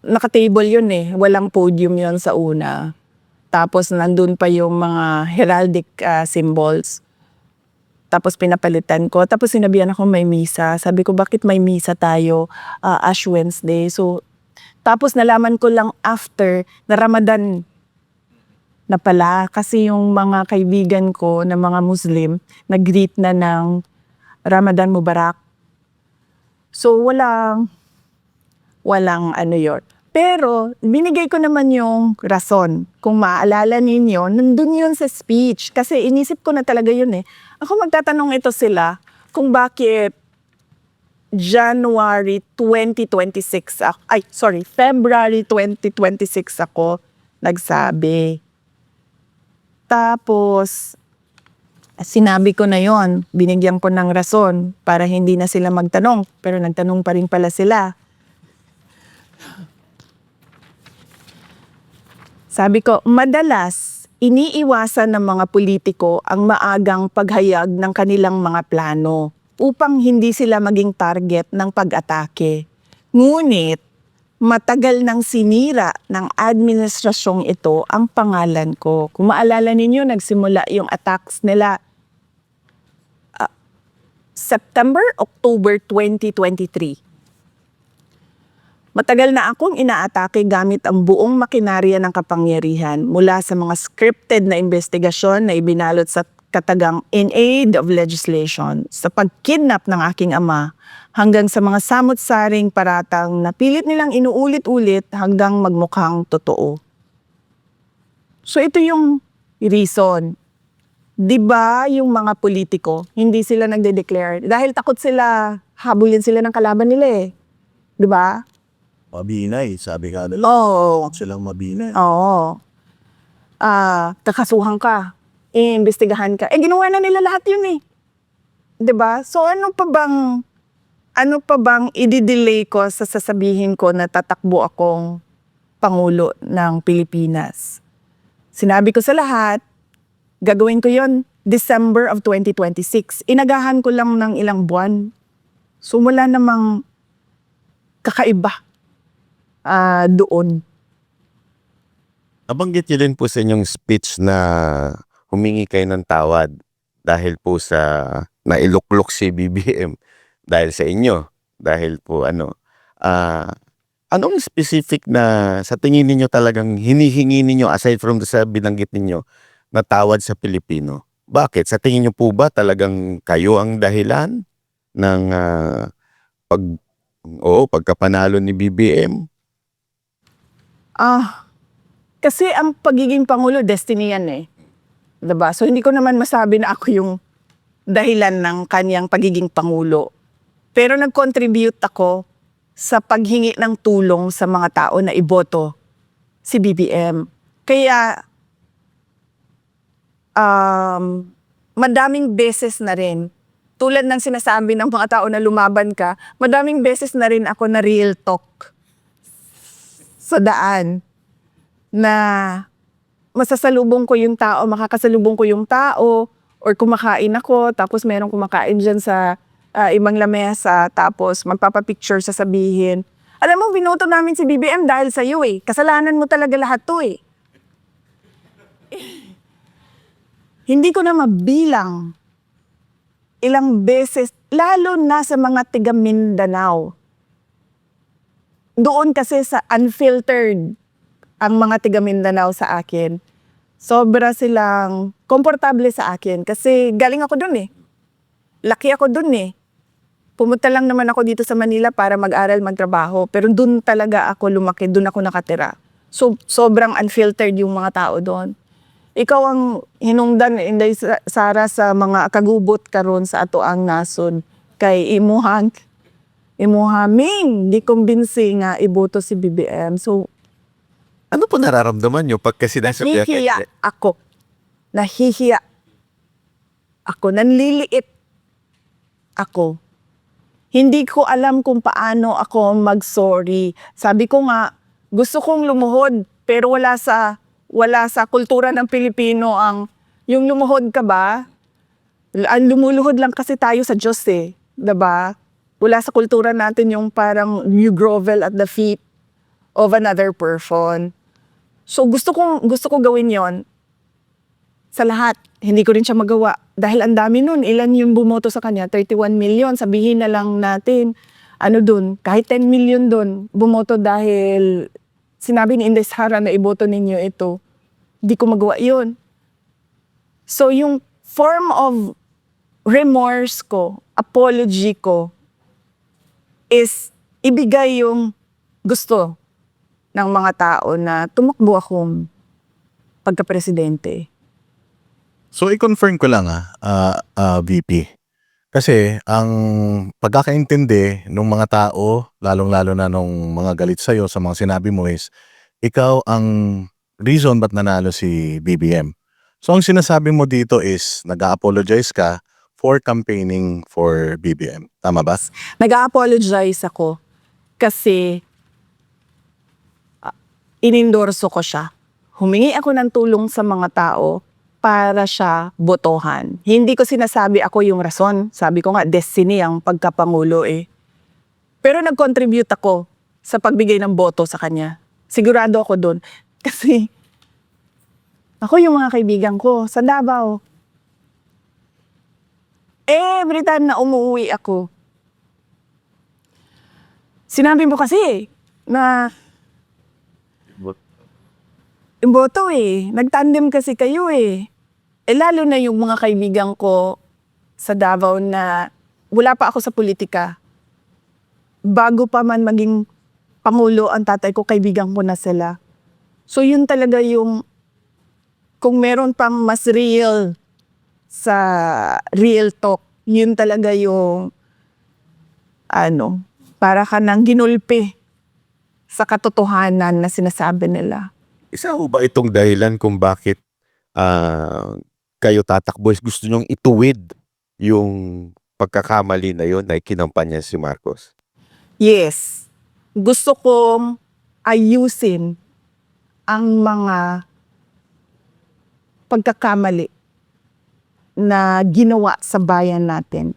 Naka-table yun eh. Walang podium yun sa una. Tapos nandun pa yung mga heraldic symbols. Tapos pinapalitan ko. Tapos sinabihan ako may misa. Sabi ko, bakit may misa tayo Ash Wednesday? So, tapos nalaman ko lang after na Ramadan na pala. Kasi yung mga kaibigan ko na mga Muslim, nag-greet na ng Ramadan Mubarak. So, walang ano yun. Pero, binigay ko naman yung rason. Kung maaalala ninyo, nandun yun sa speech. Kasi inisip ko na talaga yun eh. Ako magtatanong ito sila kung bakit February 2026 ako nagsabi. Tapos, sinabi ko na yon, binigyan ko ng rason para hindi na sila magtanong. Pero nagtanong pa rin pala sila. Sabi ko, madalas, iniiwasan ng mga politiko ang maagang paghayag ng kanilang mga plano upang hindi sila maging target ng pag-atake. Ngunit, matagal nang sinira ng administrasyong ito ang pangalan ko. Kung maalala ninyo, nagsimula yung attacks nila October 2023. Matagal na akong inaatake gamit ang buong makinarya ng kapangyarihan mula sa mga scripted na investigasyon na ibinalot sa katagang in aid of legislation, sa pagkidnap ng aking ama, hanggang sa mga samot-saring paratang na pilit nilang inuulit-ulit hanggang magmukhang totoo. So ito yung reason. 'Di ba yung mga politiko, hindi sila nagde-declare dahil takot sila, habulin sila ng kalaban nila eh. 'Di ba? Mabinay, sabi ka nila. Oo. Silang mabinay. Oo. Kakasuhan ka. Iimbestigahan ka. Ginawa na nila lahat yun eh. 'Di ba? So ano pa bang i-delay ko sa sasabihin ko na tatakbo akong Pangulo ng Pilipinas? Sinabi ko sa lahat, gagawin ko yon December of 2026. Inagahan ko lang ng ilang buwan. So wala namang kakaiba doon. Nabanggit niyo din po sa inyong speech na humingi kayo ng tawad dahil po sa nailuklok si BBM dahil sa inyo. Dahil po anong specific na sa tingin ninyo talagang hinihingi ninyo aside from sa binanggit ninyo na tawad sa Pilipino? Bakit? Sa tingin niyo po ba talagang kayo ang dahilan ng pagkapanalo ni BBM? Kasi ang pagiging Pangulo, destiny yan eh. Diba? So hindi ko naman masabi na ako yung dahilan ng kanyang pagiging Pangulo. Pero nag-contribute ako sa paghingi ng tulong sa mga tao na iboto si BBM. Kaya madaming beses na rin, tulad ng sinasabi ng mga tao na lumaban ka, madaming beses na rin ako na real talk sa daan na masasalubong ko yung tao, makakasalubong ko yung tao, or kumakain ako, tapos merong kumakain dyan sa ibang lamesa, tapos magpapapicture sasabihin, alam mo, binoto namin si BBM dahil sa iyo eh. Kasalanan mo talaga lahat to eh. Hindi ko na mabilang ilang beses, lalo na sa mga tiga Mindanao. Doon kasi sa unfiltered ang mga tiga Mindanao sa akin. Sobra silang komportable sa akin kasi galing ako dun eh. Laki ako dun eh. Pumunta lang naman ako dito sa Manila para mag-aral, magtrabaho. Pero dun talaga ako lumaki, dun ako nakatira. So, sobrang unfiltered yung mga tao doon. Ikaw ang hinungdan, Inday Sara, sa mga kagubot karon sa ato ang nasod. Kay imuhaming, di kumbinsi nga iboto si BBM. So, Ano po nararamdaman nyo pagka sinasabi nahihiya ako. Nahihiya ako. Nanliliit ako. Hindi ko alam kung paano ako mag-sorry. Sabi ko nga, gusto kong lumuhod, pero wala sa kultura ng Pilipino ang, yung lumuhod ka ba? Ang lumuluhod lang kasi tayo sa Diyos eh. Diba? Wala sa kultura natin yung parang you grovel at the feet of another person. So gusto ko gawin yon sa lahat. Hindi ko rin siya magawa. Dahil ang dami nun. Ilan yung bumoto sa kanya? 31 million. Sabihin na lang natin, kahit 10 million dun, bumoto dahil sinabi ni Inday Sara na iboto ninyo ito. Hindi ko magawa yun. So yung form of remorse ko, apology ko, is ibigay yung gusto ng mga tao na tumakbo akong pagka-presidente. So, i-confirm ko lang VP. Kasi ang pagkakaintindi ng mga tao, lalong-lalo na nung mga galit sa'yo sa mga sinabi mo is, ikaw ang reason ba't nanalo si BBM. So, ang sinasabi mo dito is, nag-apologize ka for campaigning for BBM. Tama ba? Nag-apologize ako kasi inendorso ko siya. Humingi ako ng tulong sa mga tao para siya botohan. Hindi ko sinasabi ako yung rason. Sabi ko nga, destiny ang pagkapangulo eh. Pero nag-contribute ako sa pagbigay ng boto sa kanya. Sigurado ako doon. Kasi ako yung mga kaibigan ko sa Davao. Every time na umuwi ako, sinabi mo kasi na boto eh. Nagtandem kasi kayo eh. Lalo na yung mga kaibigan ko sa Davao na wala pa ako sa politika. Bago pa man maging pangulo ang tatay ko, kaibigan ko na sila. So yun talaga yung, kung meron pang mas real sa real talk, yun talaga yung, para ka nang ginulpi sa katotohanan na sinasabi nila. Isa ho ba itong dahilan kung bakit kayo tatakbo? Gusto nyong ituwid yung pagkakamali na yun na kinampanya si Marcos? Yes. Gusto kong ayusin ang mga pagkakamali na ginawa sa bayan natin.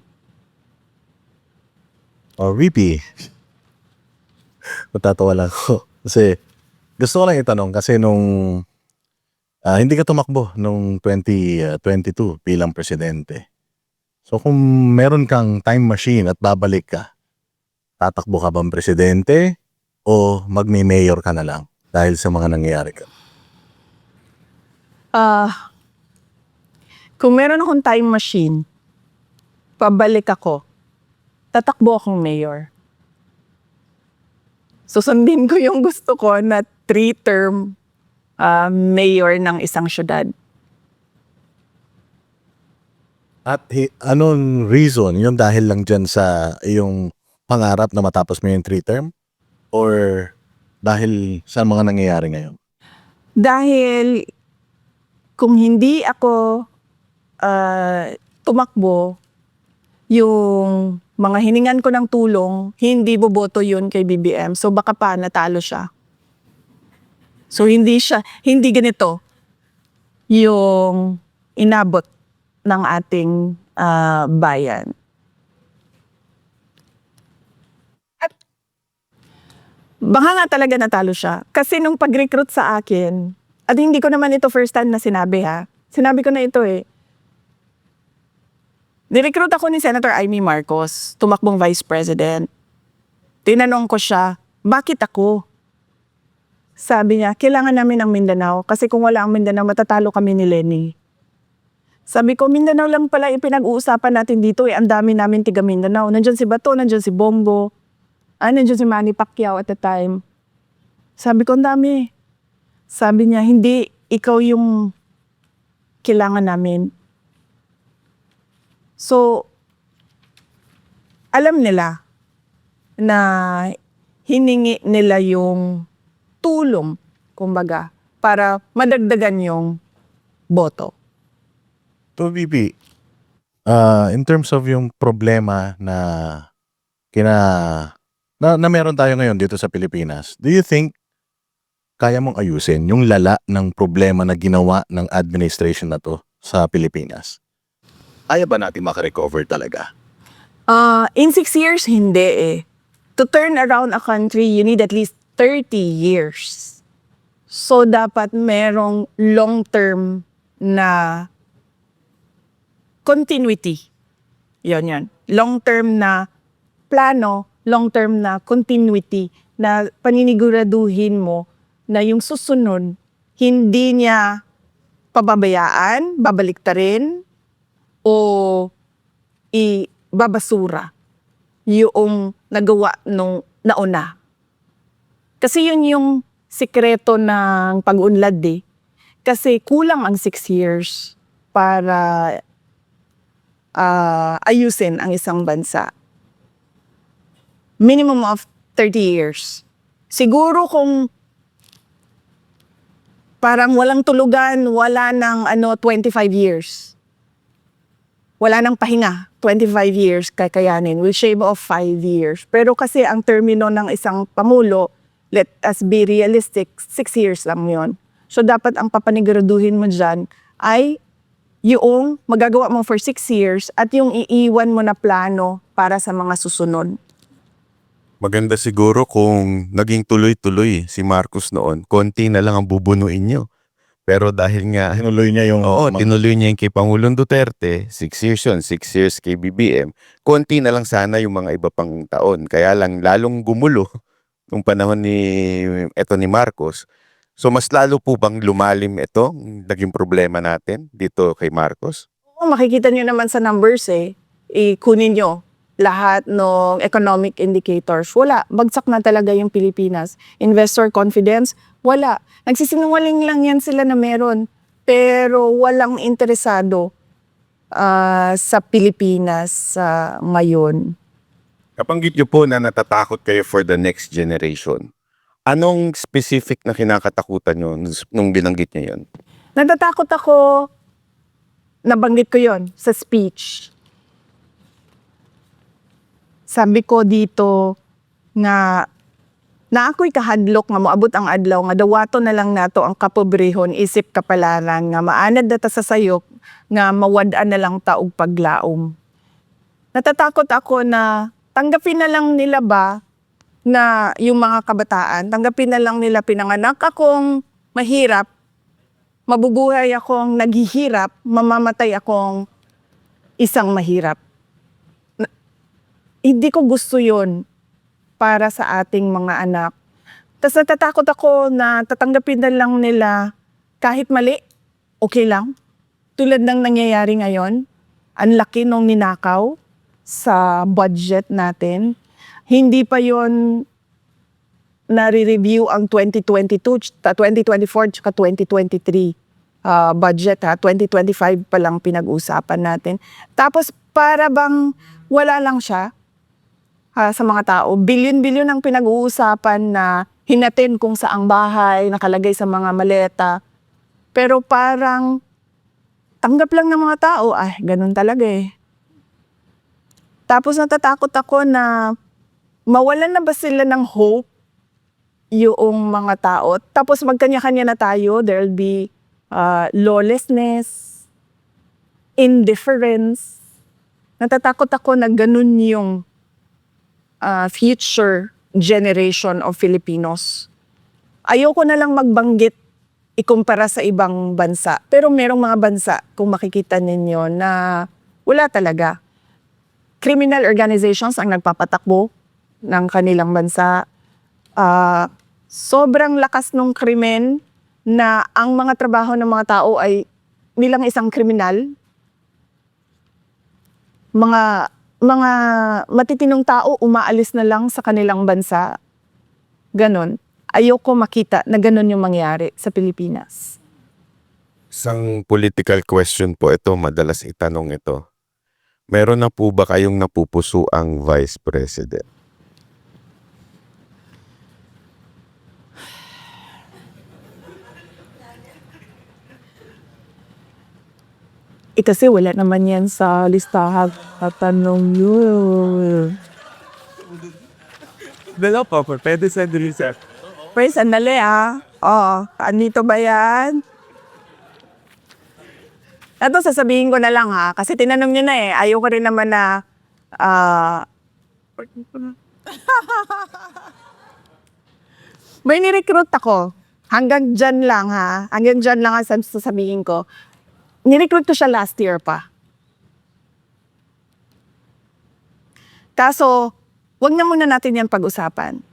VP, matatawa lang ako. Kasi gusto ko lang itanong kasi nung hindi ka tumakbo nung 2022 bilang presidente. So kung meron kang time machine at babalik ka, tatakbo ka bang presidente o magme-mayor ka na lang dahil sa mga nangyayari ka? Kung meron akong time machine, pabalik ako, tatakbo akong mayor. Susundin ko yung gusto ko na 3-term mayor ng isang syudad. At anong reason? Yung dahil lang dyan sa iyong pangarap na matapos mo yung 3-term? Or dahil sa mga nangyayari ngayon? Dahil kung hindi ako tumakbo, yung mga hiningan ko ng tulong, hindi boboto yun kay BBM. So baka pa natalo siya. So hindi ganito yung inabot ng ating bayan. At baka nga talaga natalo siya. Kasi nung pag-recruit sa akin, at hindi ko naman ito first time na sinabi ha. Sinabi ko na ito eh. Nirecruit ako ni Senator Amy Marcos, tumakbong Vice President. Tinanong ko siya, bakit ako? Sabi niya, kailangan namin ang Mindanao kasi kung wala ang Mindanao, matatalo kami ni Lenny. Sabi ko, Mindanao lang pala yung pinag-uusapan natin dito eh. Ang dami namin tiga Mindanao. Nandyan si Bato, nandyan si Bongo. Nandyan si Manny Pacquiao at the time. Sabi ko, ang dami. Sabi niya, hindi, ikaw yung kailangan namin. So, alam nila na hiningi nila yung tulong, kumbaga, para madagdagan yung boto. So, VP, in terms of yung problema na na meron tayo ngayon dito sa Pilipinas, do you think kaya mong ayusin yung lala ng problema na ginawa ng administration na to sa Pilipinas? Kaya ba natin makarecover talaga? In 6 years, hindi eh. To turn around a country, you need at least 30 years. So, dapat merong long-term na continuity. Yan. Long-term na plano, long-term na continuity na paniniguraduhin mo na yung susunod, hindi niya pababayaan, babaliktarin, o ibabasura yung nagawa nung nauna. Kasi yun yung sikreto ng pag-unlad eh. Kasi kulang ang 6 years para ayusin ang isang bansa. Minimum of 30 years. Siguro kung parang walang tulugan, wala ng 25 years. Wala nang pahinga, 25 years kakayanin. We'll shave off 5 years. Pero kasi ang termino ng isang pamulo, let us be realistic, 6 years lang yun. So dapat ang papaniguraduhin mo dyan ay yung magagawa mo for 6 years at yung iiwan mo na plano para sa mga susunod. Maganda siguro kung naging tuloy-tuloy si Marcos noon, konti na lang ang bubunuin nyo. Pero dahil nga, Tinuloy niya yung... tinuloy niya yung kay Pangulong Duterte, 6 years yun, 6 years kay BBM, konti na lang sana yung mga iba pang taon. Kaya lang lalong gumulo nung panahon ni Marcos. So mas lalo po bang lumalim ito, naging problema natin dito kay Marcos? Kung makikita nyo naman sa numbers kunin nyo lahat ng economic indicators. Wala, bagsak na talaga yung Pilipinas. Investor confidence, wala. Nagsisinungaling lang yan sila na meron. Pero walang interesado sa Pilipinas ngayon. Kapanggit niyo po na natatakot kayo for the next generation. Anong specific na kinakatakutan nyo nung binanggit niyo yun? Natatakot ako, nabanggit ko yon sa speech. Sabi ko dito nga na ako'y kahadlok nga moabot ang adlaw nga dawato na lang nato ang kapobrehon isip kapalaran nga maanad data sa sayop nga mawad-an na lang ta og paglaom. Natatakot ako na tanggapin na lang nila ba na yung mga kabataan, tanggapin na lang nila pinanganak akong mahirap, mabubuhay akong naghihirap, mamamatay akong isang mahirap. Hindi ko gusto yon para sa ating mga anak. Tapos natatakot ako na tatanggapin na lang nila kahit mali, okay lang. Tulad ng nangyayari ngayon, ang laki nung ninakaw sa budget natin. Hindi pa yon nare-review ang 2022, 2024, tsaka 2023 budget ha. 2025 pa lang pinag-usapan natin. Tapos para bang wala lang siya, sa mga tao. Bilyon-bilyon ang pinag-uusapan na hinatin kung saang bahay, nakalagay sa mga maleta. Pero parang tanggap lang ng mga tao, ganun talaga eh. Tapos natatakot ako na mawalan na ba sila ng hope yung mga tao. Tapos magkanya-kanya na tayo, there'll be lawlessness. indifference. Natatakot ako na ganun yung future generation of Filipinos. Ayoko na lang magbanggit ikumpara sa ibang bansa. Pero merong mga bansa, kung makikita ninyo, na wala talaga. Criminal organizations ang nagpapatakbo ng kanilang bansa. Sobrang lakas ng krimen na ang mga trabaho ng mga tao ay nilang isang kriminal. Mga matitinong tao umaalis na lang sa kanilang bansa. Ganon. Ayoko makita na ganon yung mangyari sa Pilipinas. Isang political question po ito, madalas itanong ito. Meron na po ba kayong napupuso ang Vice President? Kasi wala naman yan sa listahan. Tatanong yun. Dalaw pa, pwede sa Delisa. Pre, sandali andito ba yan? Ito, sasabihin ko na lang kasi tinanong nyo na ayoko rin naman na, may nirecruit ako. Hanggang dyan lang hanggang dyan lang ang sasabihin ko. Nirecruit ko siya last year pa. Kaso, wag na muna natin yan pag-usapan.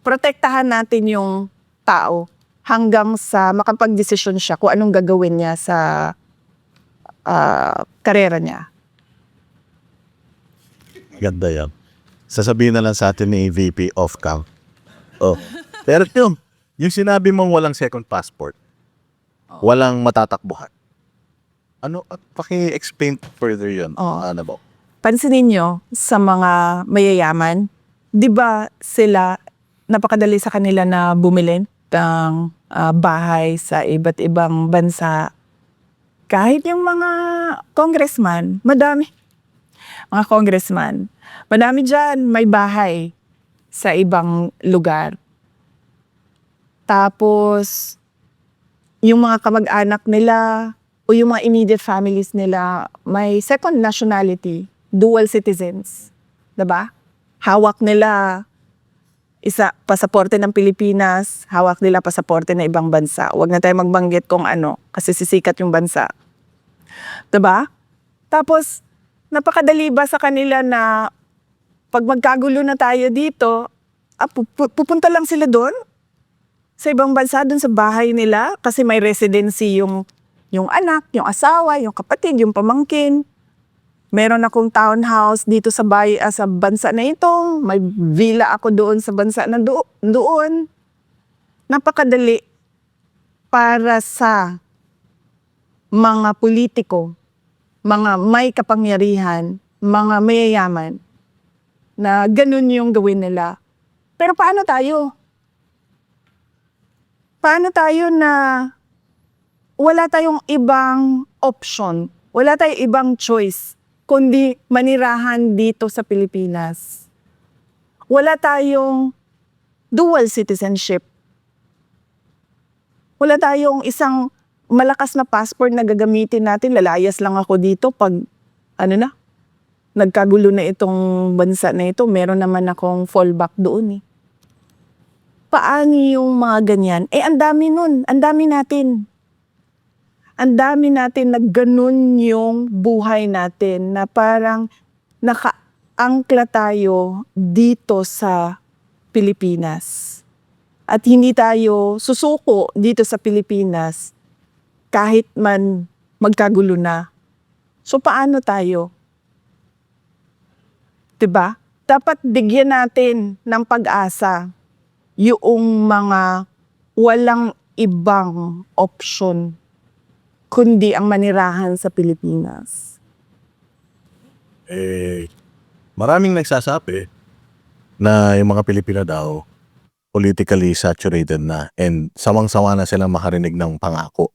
Protektahan natin yung tao hanggang sa makapag-desisyon siya kung anong gagawin niya sa karera niya. Ganda yan. Sasabihin na lang sa atin ni VP off-cam. Pero yung sinabi mong walang second passport, walang matatakbuhan. Paki-explain further yun. Ano ba? Pansinin nyo sa mga mayayaman, di ba sila, napakadali sa kanila na bumili ng bahay sa iba't ibang bansa. Kahit yung mga congressman, madami. Mga congressman, madami dyan may bahay sa ibang lugar. Tapos, yung mga kamag-anak nila o yung mga immediate families nila may second nationality, dual citizens. Diba? Hawak nila pasaporte ng Pilipinas, hawak nila pasaporte ng ibang bansa. Huwag na tayo magbanggit kung ano, kasi sisikat yung bansa. Diba? Tapos, napakadali ba sa kanila na pag magkagulo na tayo dito, pupunta lang sila doon? Sa ibang bansa, doon sa bahay nila, kasi may residency yung anak, yung asawa, yung kapatid, yung pamangkin. Meron akong townhouse dito sa bansa na ito. May villa ako doon sa bansa na doon. Napakadali para sa mga politiko, mga may kapangyarihan, mga mayayaman, na ganun yung gawin nila. Pero paano tayo? Paano tayo na wala tayong ibang option, wala tayong ibang choice, kundi manirahan dito sa Pilipinas. Wala tayong dual citizenship. Wala tayong isang malakas na passport na gagamitin natin. Lalayas lang ako dito pag, nagkagulo na itong bansa na ito. Meron naman akong fallback doon Paano yung mga ganyan? Ang dami nun. Ang dami natin. Ang dami natin na ganun yung buhay natin na parang nakaangkla tayo dito sa Pilipinas. At hindi tayo susuko dito sa Pilipinas kahit man magkagulo na. So paano tayo? 'Di ba? Dapat bigyan natin ng pag-asa yung mga walang ibang option kundi ang manirahan sa Pilipinas. Maraming nagsasabi na yung mga Pilipino daw politically saturated na and sawang-sawa na silang makarinig ng pangako.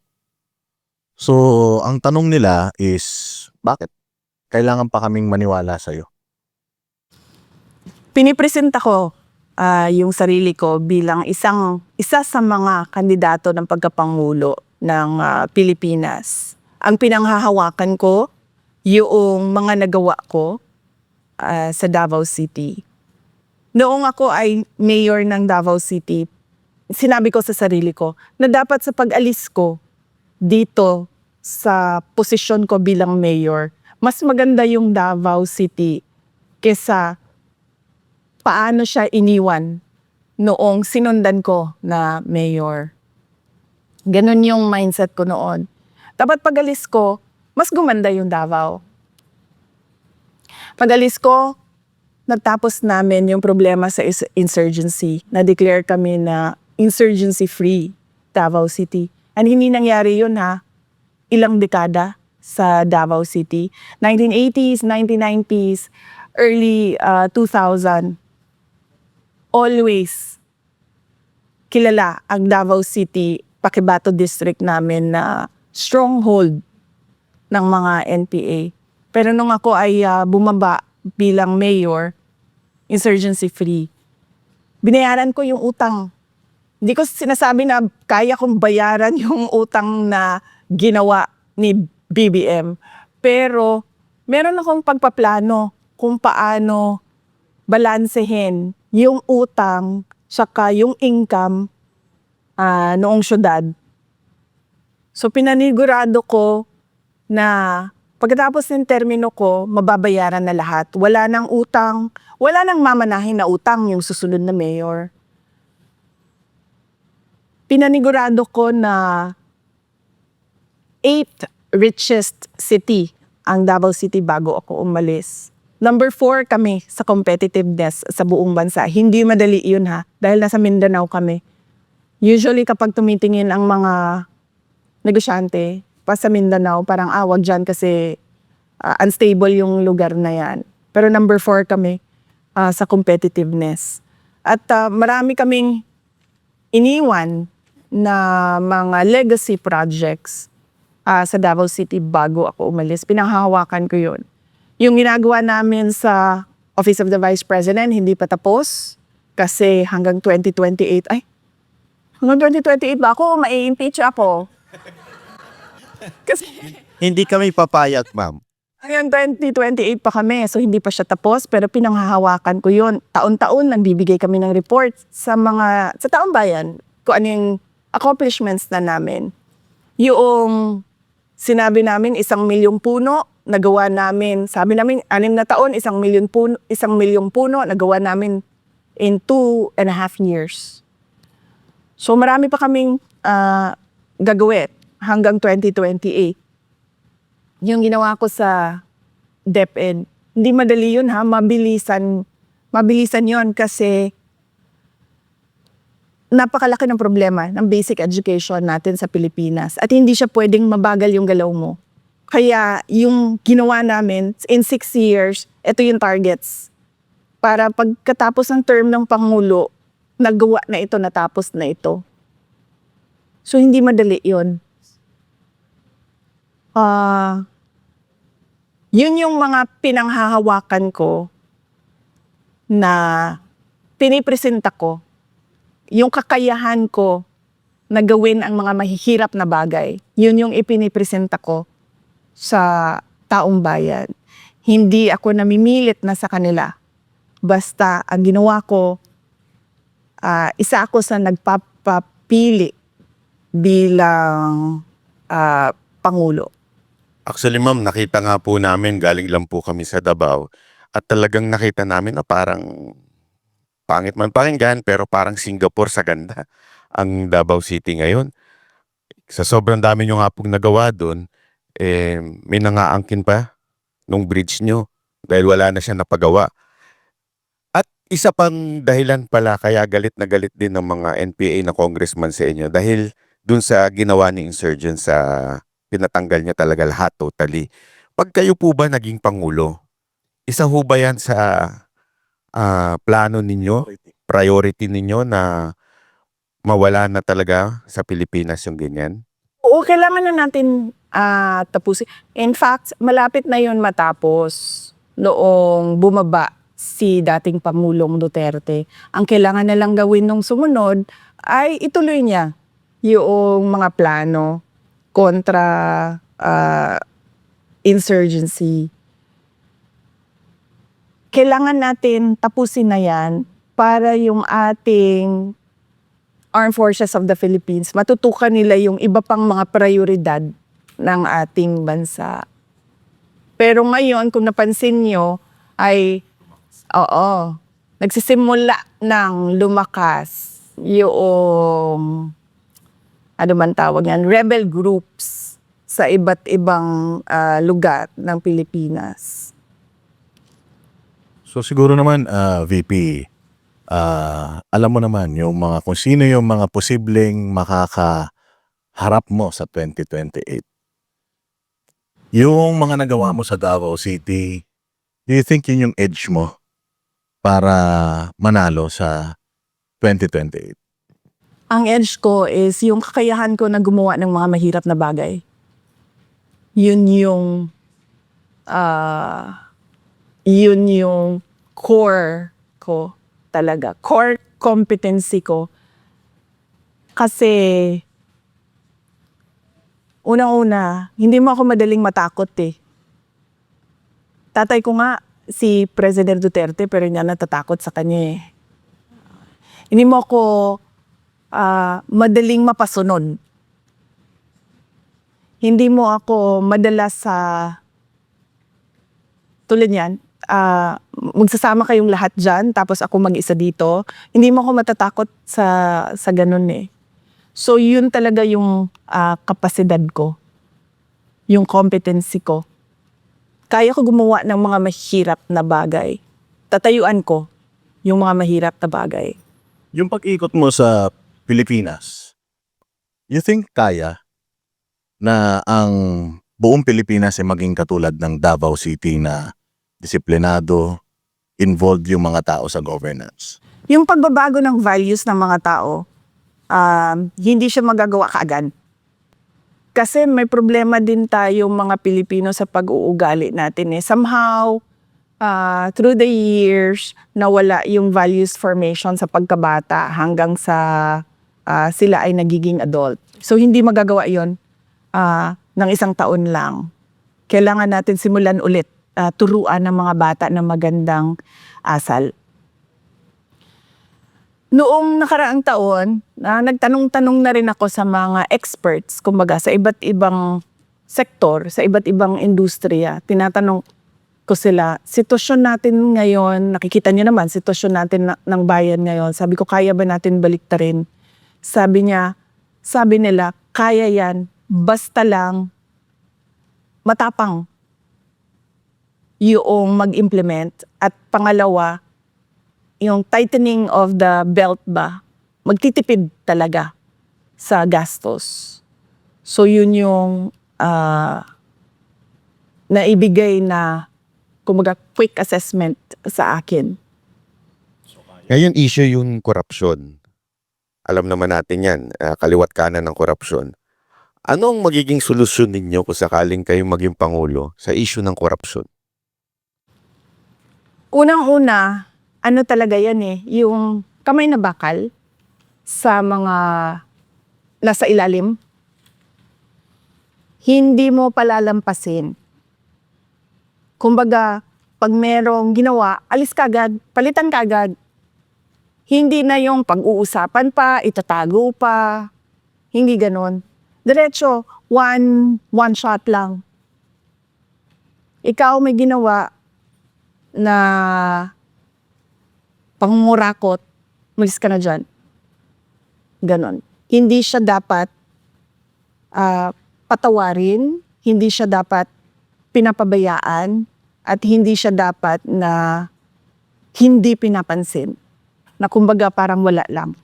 So, ang tanong nila is, bakit? Kailangan pa kaming maniwala sa'yo. Pinipresenta ko yung sarili ko bilang isa sa mga kandidato ng pagkapangulo ng Pilipinas. Ang pinanghahawakan ko, yung mga nagawa ko sa Davao City. Noong ako ay mayor ng Davao City, sinabi ko sa sarili ko na dapat sa pag-alis ko dito sa posisyon ko bilang mayor, mas maganda yung Davao City kesa paano siya iniwan noong sinundan ko na mayor. Ganon yung mindset ko noon. Dapat pag-alis ko, mas gumanda yung Davao. Pag-alis ko, nagtapos namin yung problema sa insurgency. Na-declare kami na insurgency-free Davao City. And hindi nangyari yun ilang dekada sa Davao City. 1980s, 1990s, early 2000. Always kilala ang Davao City, Paquibato District namin na stronghold ng mga NPA. Pero nung ako ay bumaba bilang mayor, insurgency-free, binayaran ko yung utang. Hindi ko sinasabi na kaya kong bayaran yung utang na ginawa ni BBM. Pero meron akong pagpaplano kung paano balansehin yung utang saka yung income noong syudad. So pinanigurado ko na pagkatapos ng termino ko, mababayaran na lahat. Wala nang utang, wala nang mamanahin na utang yung susunod na mayor. Pinanigurado ko na 8th richest city ang Davao City bago ako umalis. Number 4 kami sa competitiveness sa buong bansa. Hindi madali yun dahil nasa Mindanao kami. Usually kapag tumitingin ang mga negosyante pa sa Mindanao, parang wag dyan kasi unstable yung lugar na yan. Pero number 4 kami sa competitiveness. At marami kaming iniwan na mga legacy projects sa Davao City bago ako umalis. Pinanghahawakan ko yun. Yung ginagawa namin sa Office of the Vice President, hindi pa tapos kasi hanggang 2028, hanggang 2028 ba ako? Mai-impeach ako. Kasi Hindi kami papayag, ma'am. hanggang 2028 pa kami, so hindi pa siya tapos, pero pinanghahawakan ko yun. Taon-taon, nagbibigay kami ng report sa taong bayan, kung ano yung accomplishments na namin. Yung sinabi namin, 1 milyong puno, nagawa namin, sabi namin, 6 na taon, 1 milyong puno, nagawa namin in 2.5 years. So marami pa kaming gagawin hanggang 2028. Yung ginawa ko sa DepEd, hindi madali yun mabilisan yun kasi napakalaki ng problema ng basic education natin sa Pilipinas at hindi siya pwedeng mabagal yung galaw mo. Kaya yung ginawa namin, in 6 years, ito yung targets. Para pagkatapos ng term ng Pangulo, nagawa na ito, natapos na ito. So hindi madali yun. Yun yung mga pinanghahawakan ko na pinipresenta ko. Yung kakayahan ko na gawin ang mga mahihirap na bagay. Yun yung ipinipresenta ko sa taong bayan. Hindi ako namimilit na sa kanila. Basta ang ginawa ko, isa ako sa nagpapapili bilang Pangulo. Actually, ma'am, nakita nga po namin, galing lang po kami sa Davao, at talagang nakita namin na parang pangit man pakinggan, pero parang Singapore sa ganda ang Davao City ngayon. Sa sobrang dami nyo nga pong nagawa doon, may nangaangkin pa nung bridge nyo dahil wala na siya napagawa. At isa pang dahilan pala kaya galit na galit din ng mga NPA na congressman sa inyo dahil dun sa ginawa ni Insurgent sa pinatanggal niya talaga lahat totally. Pag kayo po ba naging Pangulo, isa ho ba yan sa plano ninyo, priority ninyo na mawala na talaga sa Pilipinas yung ganyan? Oo, kailangan na natin tapusin. In fact, malapit na yun matapos noong bumaba si dating Pangulong Duterte. Ang kailangan na lang gawin nung sumunod ay ituloy niya yung mga plano kontra insurgency. Kailangan natin tapusin na yan para yung ating Armed Forces of the Philippines, matutukan nila yung iba pang mga prioridad ng ating bansa. Pero ngayon, kung napansin nyo, ay, nagsisimula ng lumakas yung, ano man tawag yan, rebel groups sa iba't ibang lugar ng Pilipinas. So siguro naman, VP, alam mo naman yung mga kung sino yung mga posibleng makakaharap mo sa 2028. Yung mga nagawa mo sa Davao City, do you think yun yung edge mo para manalo sa 2028? Ang edge ko is yung kakayahan ko na gumawa ng mga mahirap na bagay. Yun yung core ko talaga. Core competency ko. Kasi, unang-una, hindi mo ako madaling matakot eh. Tatay ko nga, si President Duterte, pero hindi na natatakot sa kanya eh. Hindi mo ako madaling mapasunod. Hindi mo ako madala sa tulad yan, magsasama kayong lahat dyan, tapos ako mag-isa dito. Hindi mo ako matatakot sa ganun eh. So yun talaga yung kapasidad ko. Yung competency ko. Kaya ko gumawa ng mga mahirap na bagay. Tatayuan ko yung mga mahirap na bagay. Yung pag-ikot mo sa Pilipinas, you think kaya na ang buong Pilipinas ay maging katulad ng Davao City na disiplinado, involved yung mga tao sa governance? Yung pagbabago ng values ng mga tao, hindi siya magagawa kaagad. Kasi may problema din tayo mga Pilipino sa pag-uugali natin eh. Somehow, through the years, nawala yung values formation sa pagkabata hanggang sa sila ay nagiging adult. So hindi magagawa yon ng isang taon lang. Kailangan natin simulan ulit, turuan ng mga bata ng magandang asal. Noong nakaraang taon, nagtanong-tanong na rin ako sa mga experts, kumbaga sa iba't ibang sektor, sa iba't ibang industriya. Tinatanong ko sila, sitwasyon natin ngayon, nakikita niyo naman, sitwasyon natin ng bayan ngayon. Sabi ko, kaya ba natin baliktarin? Sabi nila, kaya yan, basta lang matapang yung mag-implement. At pangalawa, yung tightening of the belt ba, magtitipid talaga sa gastos. So yun yung naibigay na kumbaga quick assessment sa akin. Ngayon issue yung korupsyon. Alam naman natin yan, kaliwat kanan ng korupsyon. Ano ang magiging solusyon ninyo kung sakaling kayong maging pangulo sa issue ng korupsyon? Unang-una, ano talaga yan eh, yung kamay na bakal sa mga nasa ilalim, hindi mo palalampasin. Kumbaga, pag merong ginawa, alis kagad, palitan kagad. Hindi na yung pag-uusapan pa, itatago pa, hindi ganon. Diretso, one shot lang. Ikaw may ginawa na pangungurakot, malis ka na dyan. Ganon. Hindi siya dapat patawarin, hindi siya dapat pinapabayaan, at hindi siya dapat na hindi pinapansin. Na kumbaga parang wala lang.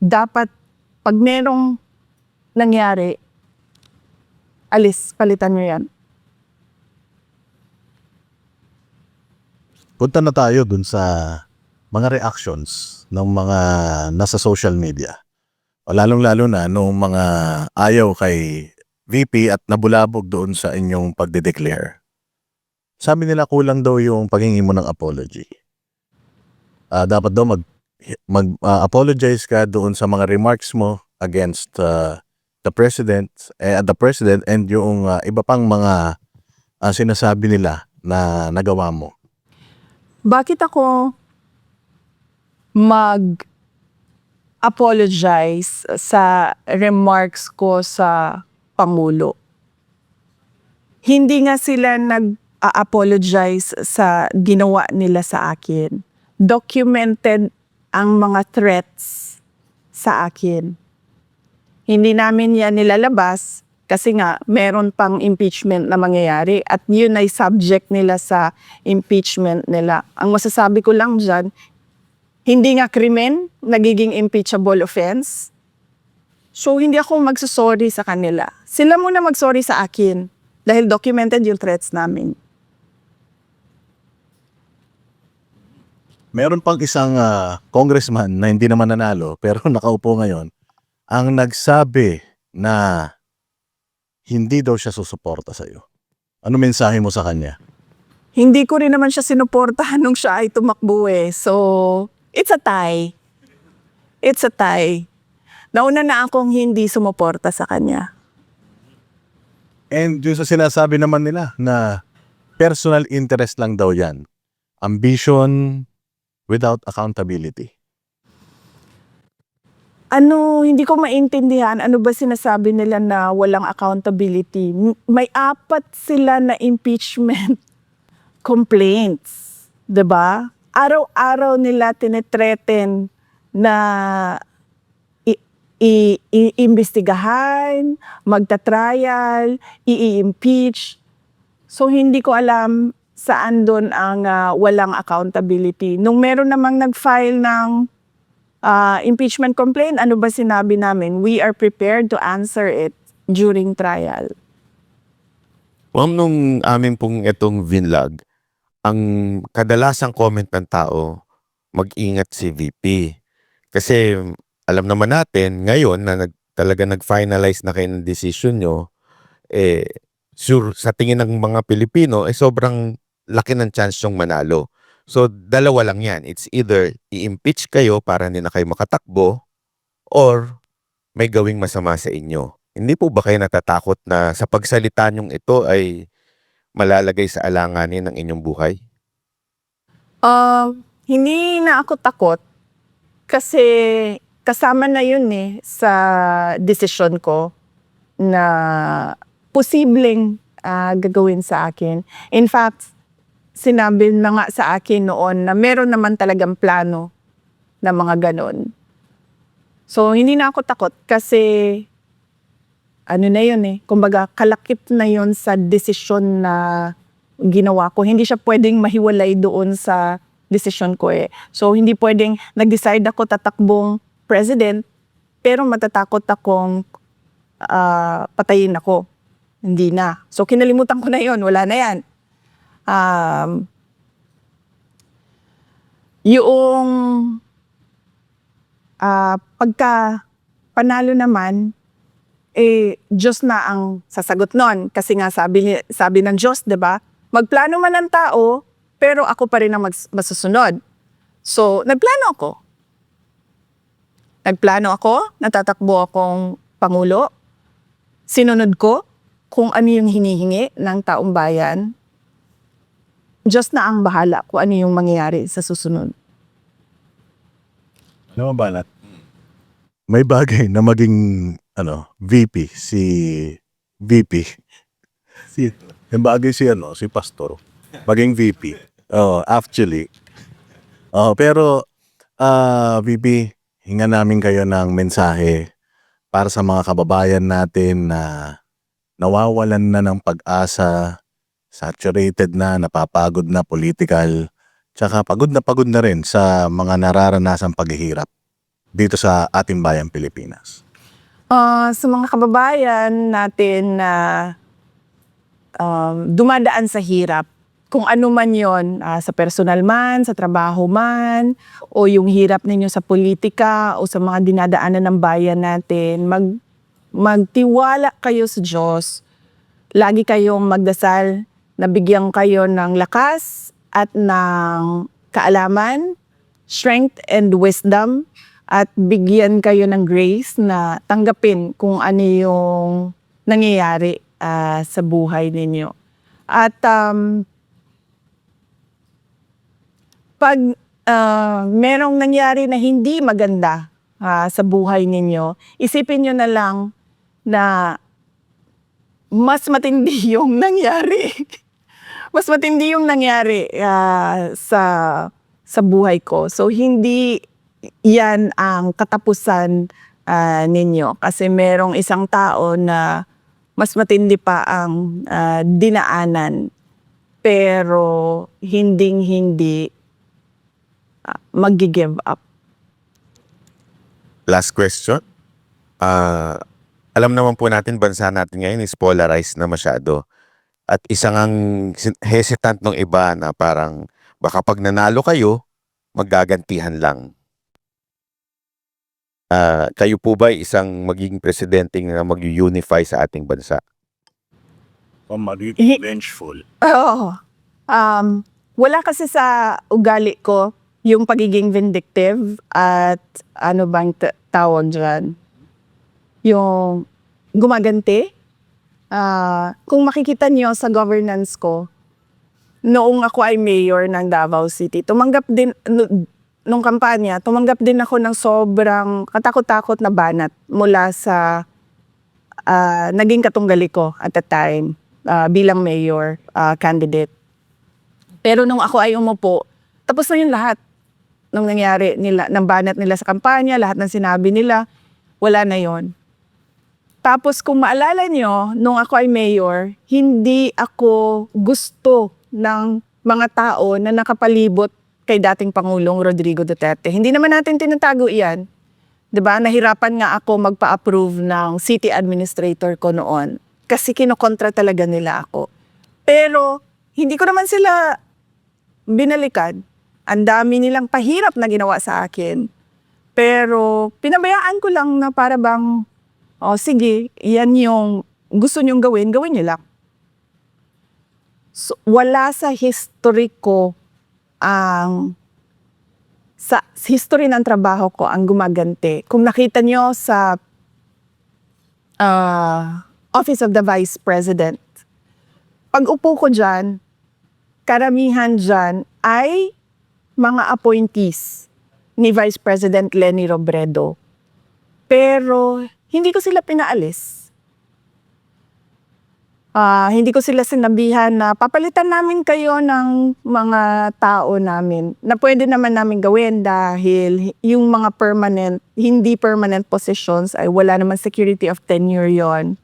Dapat, pag merong nangyari, alis, palitan mo yan. Punta na tayo dun sa mga reactions ng mga nasa social media. O lalong-lalo na nung mga ayaw kay VP at nabulabog doon sa inyong pagde-declare. Sabi nila kulang daw yung paghingi mo ng apology. Dapat daw mag-apologize ka doon sa mga remarks mo against the the president and yung iba pang mga sinasabi nila na nagawa mo? Bakit ako mag-apologize sa remarks ko sa Pangulo? Hindi nga sila nag-apologize sa ginawa nila sa akin. Documented ang mga threats sa akin. Hindi namin yan nilalabas kasi nga meron pang impeachment na mangyayari at yun ay subject nila sa impeachment nila. Ang masasabi ko lang dyan, hindi nga krimen, nagiging impeachable offense. So hindi ako magsasorry sa kanila. Sila muna magsorry sa akin dahil documented yung threats namin. Meron pang isang congressman na hindi naman nanalo pero nakaupo ngayon ang nagsabi na hindi daw siya susuporta sa iyo. Ano mensahe mo sa kanya? Hindi ko rin naman siya sinuportahan nung siya ay tumakbo eh. So, it's a tie. It's a tie. Nauna na akong hindi sumuporta sa kanya. And yung sa sinasabi naman nila na personal interest lang daw yan. Ambition without accountability. Hindi ko maintindihan, ano ba sinasabi nila na walang accountability? May 4 sila na impeachment complaints, 'di ba? Araw-araw nila tinetreaten na iimbestigahan, magta-trial, i-impeach. So hindi ko alam saan doon ang walang accountability. Nung meron namang nag-file ng impeachment complaint, ano ba sinabi namin? We are prepared to answer it during trial. Ma'am, nung amin pong itong vinlog, ang kadalasang comment ng tao, mag-ingat si VP. Kasi alam naman natin, ngayon na talaga nag-finalize na kayo ng decision nyo, sure, sa tingin ng mga Pilipino, sobrang laki ng chance yung manalo. So, dalawa lang yan. It's either i-impeach kayo para hindi na kayo makatakbo or may gawing masama sa inyo. Hindi po ba kayo natatakot na sa pagsalita nyong ito ay malalagay sa alanganin ng inyong buhay? Hindi na ako takot kasi kasama na yun sa desisyon ko na posibleng gagawin sa akin. In fact, sinabi na nga sa akin noon na meron naman talagang plano na mga ganon. So, hindi na ako takot kasi na yun kumbaga kalakip na yun sa desisyon na ginawa ko. Hindi siya pwedeng mahiwalay doon sa desisyon ko So, hindi pwedeng nag-decide ako tatakbong president pero matatakot akong patayin ako. Hindi na. So, kinalimutan ko na yun. Wala na yan. Yung pagka panalo naman, Diyos na ang sasagot nun. Kasi nga sabi ng Diyos, 'di ba? Magplano man ang tao, pero ako pa rin ang masusunod. So, nagplano ako, natatakbo akong Pangulo. Sinunod ko kung ano yung hinihingi ng taong bayan. Diyos na ang bahala kung ano yung mangyayari sa susunod. Ano ba, Banat? May bagay na maging VP, si VP. Yung bagay si Pastor. Maging VP. Actually. Pero VP, hinga namin kayo ng mensahe para sa mga kababayan natin na nawawalan na ng pag-asa, saturated na, napapagod na political, tsaka pagod na rin sa mga nararanasang paghihirap dito sa ating bayang Pilipinas. Sa mga kababayan natin na dumadaan sa hirap, kung ano man yon, sa personal man, sa trabaho man, o yung hirap ninyo sa politika o sa mga dinadaanan ng bayan natin, magtiwala kayo sa Diyos. Lagi kayong magdasal na bigyan kayo ng lakas at ng kaalaman, strength and wisdom at bigyan kayo ng grace na tanggapin kung ano yung nangyayari sa buhay ninyo. At pag merong nangyari na hindi maganda sa buhay ninyo, isipin nyo na lang na mas matindi yung nangyari. Mas matindi yung nangyari sa buhay ko. So, hindi yan ang katapusan ninyo. Kasi merong isang tao na mas matindi pa ang dinaanan. Pero hinding-hindi mag-give up. Last question. Alam naman po natin, bansa natin ngayon is polarized na masyado. At isang ang hesitant ng iba na parang baka pag nanalo kayo, maggagantihan lang. Kayo po ba isang magiging presidente na mag-unify sa ating bansa? Magiging vengeful. Oo. Wala kasi sa ugali ko yung pagiging vindictive at ano bang tawag dyan? Yung gumaganti. Kung makikita niyo sa governance ko, noong ako ay mayor ng Davao City, tumanggap din, nung kampanya, tumanggap din ako ng sobrang katakot-takot na banat mula sa naging katunggali ko at the time bilang mayor candidate. Pero nung ako ay umupo, tapos na yun lahat. Nung nangyari nila, ng banat nila sa kampanya, lahat ng sinabi nila, wala na yon. Tapos kung maalala nyo, nung ako ay mayor, hindi ako gusto ng mga tao na nakapalibot kay dating Pangulong Rodrigo Duterte. Hindi naman natin tinatago iyan. 'Di ba? Nahirapan nga ako magpa-approve ng city administrator ko noon kasi kinokontra talaga nila ako. Pero hindi ko naman sila binalikan. Ang dami nilang pahirap na ginawa sa akin. Pero pinabayaan ko lang na para bang, sige, yan yung gusto nyong gawin, gawin nyo lang. So, wala sa history ko sa history ng trabaho ko ang gumaganti. Kung nakita nyo sa Office of the Vice President, pag upo ko dyan, karamihan dyan ay mga appointees ni Vice President Leni Robredo. Pero hindi ko sila pinaalis. Hindi ko sila sinabihan na papalitan namin kayo ng mga tao namin na pwede naman namin gawin dahil yung mga hindi permanent positions ay wala naman security of tenure yon.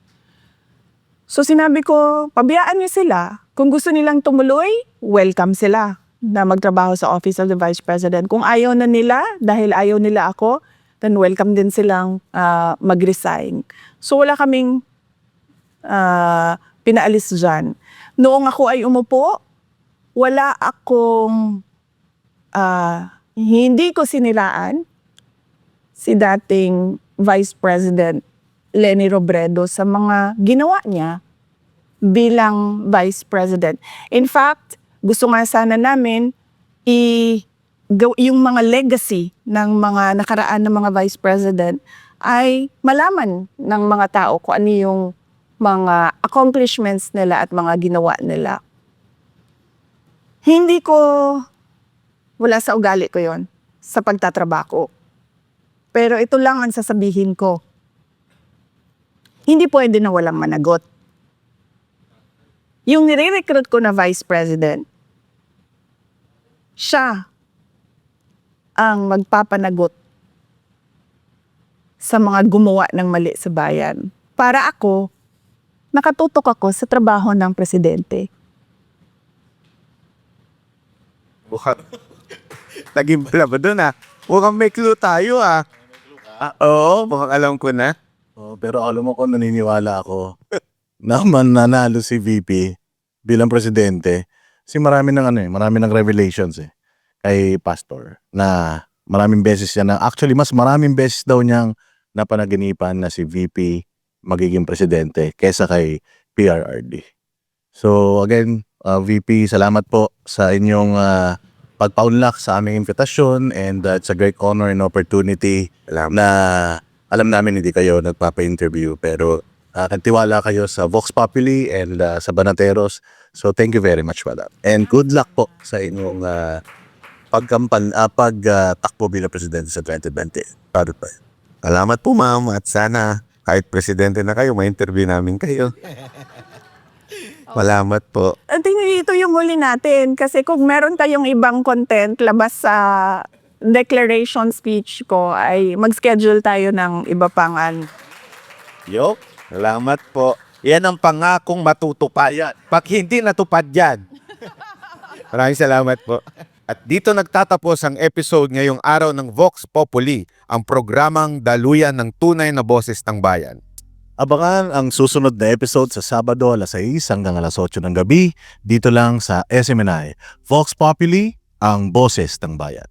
So sinabi ko, pabayaan niyo sila. Kung gusto nilang tumuloy, welcome sila na magtrabaho sa Office of the Vice President. Kung ayaw na nila, dahil ayaw nila ako, then welcome din silang mag-resign. So wala kaming pinaalis dyan. Noong ako ay umupo, wala akong, hindi ko sinilaan si dating Vice President Leni Robredo sa mga ginawa niya bilang Vice President. In fact, gusto nga sana namin yung mga legacy ng mga nakaraan ng mga Vice President ay malaman ng mga tao kung ano yung mga accomplishments nila at mga ginawa nila. Wala sa ugali ko yon sa pagtatrabaho. Pero ito lang ang sasabihin ko. Hindi pwede na walang managot. Yung nire-recruit ko na Vice President, siya ang magpapanagot sa mga gumawa ng mali sa bayan. Para ako, nakatutok ako sa trabaho ng presidente. Naging pala ba doon Mukhang may clue tayo Oo, mukhang alam ko na. Pero alam mo ko, naniniwala ako na mananalo si VP bilang presidente. Kasi marami ng revelations kay Pastor na maraming beses mas maraming beses daw niyang napanaginipan na si VP magiging presidente kesa kay PRRD. So again, VP, salamat po sa inyong pagpaunlak sa aming invitasyon, and it's a great honor and opportunity na alam namin hindi kayo nagpapa-interview, pero nagtiwala kayo sa Vox Populi and sa Banateros. So thank you very much, madam. And good luck po sa inyong pagtakbo bilang presidente sa 2020. Proud pa. Salamat po, ma'am. At sana, kahit presidente na kayo, ma-interview namin kayo. Salamat po. At ito yung huli natin kasi kung meron tayong ibang content labas sa declaration speech ko ay mag-schedule tayo ng iba pang Yo, salamat po. Yan ang pangakong matutupayan. Pag hindi natupad yan. Maraming salamat po. At dito nagtatapos ang episode ngayong araw ng Vox Populi, ang programang daluyan ng tunay na boses ng bayan. Abangan ang susunod na episode sa Sabado alas 6 hanggang alas 8 ng gabi dito lang sa SMNI. Vox Populi, ang boses ng bayan.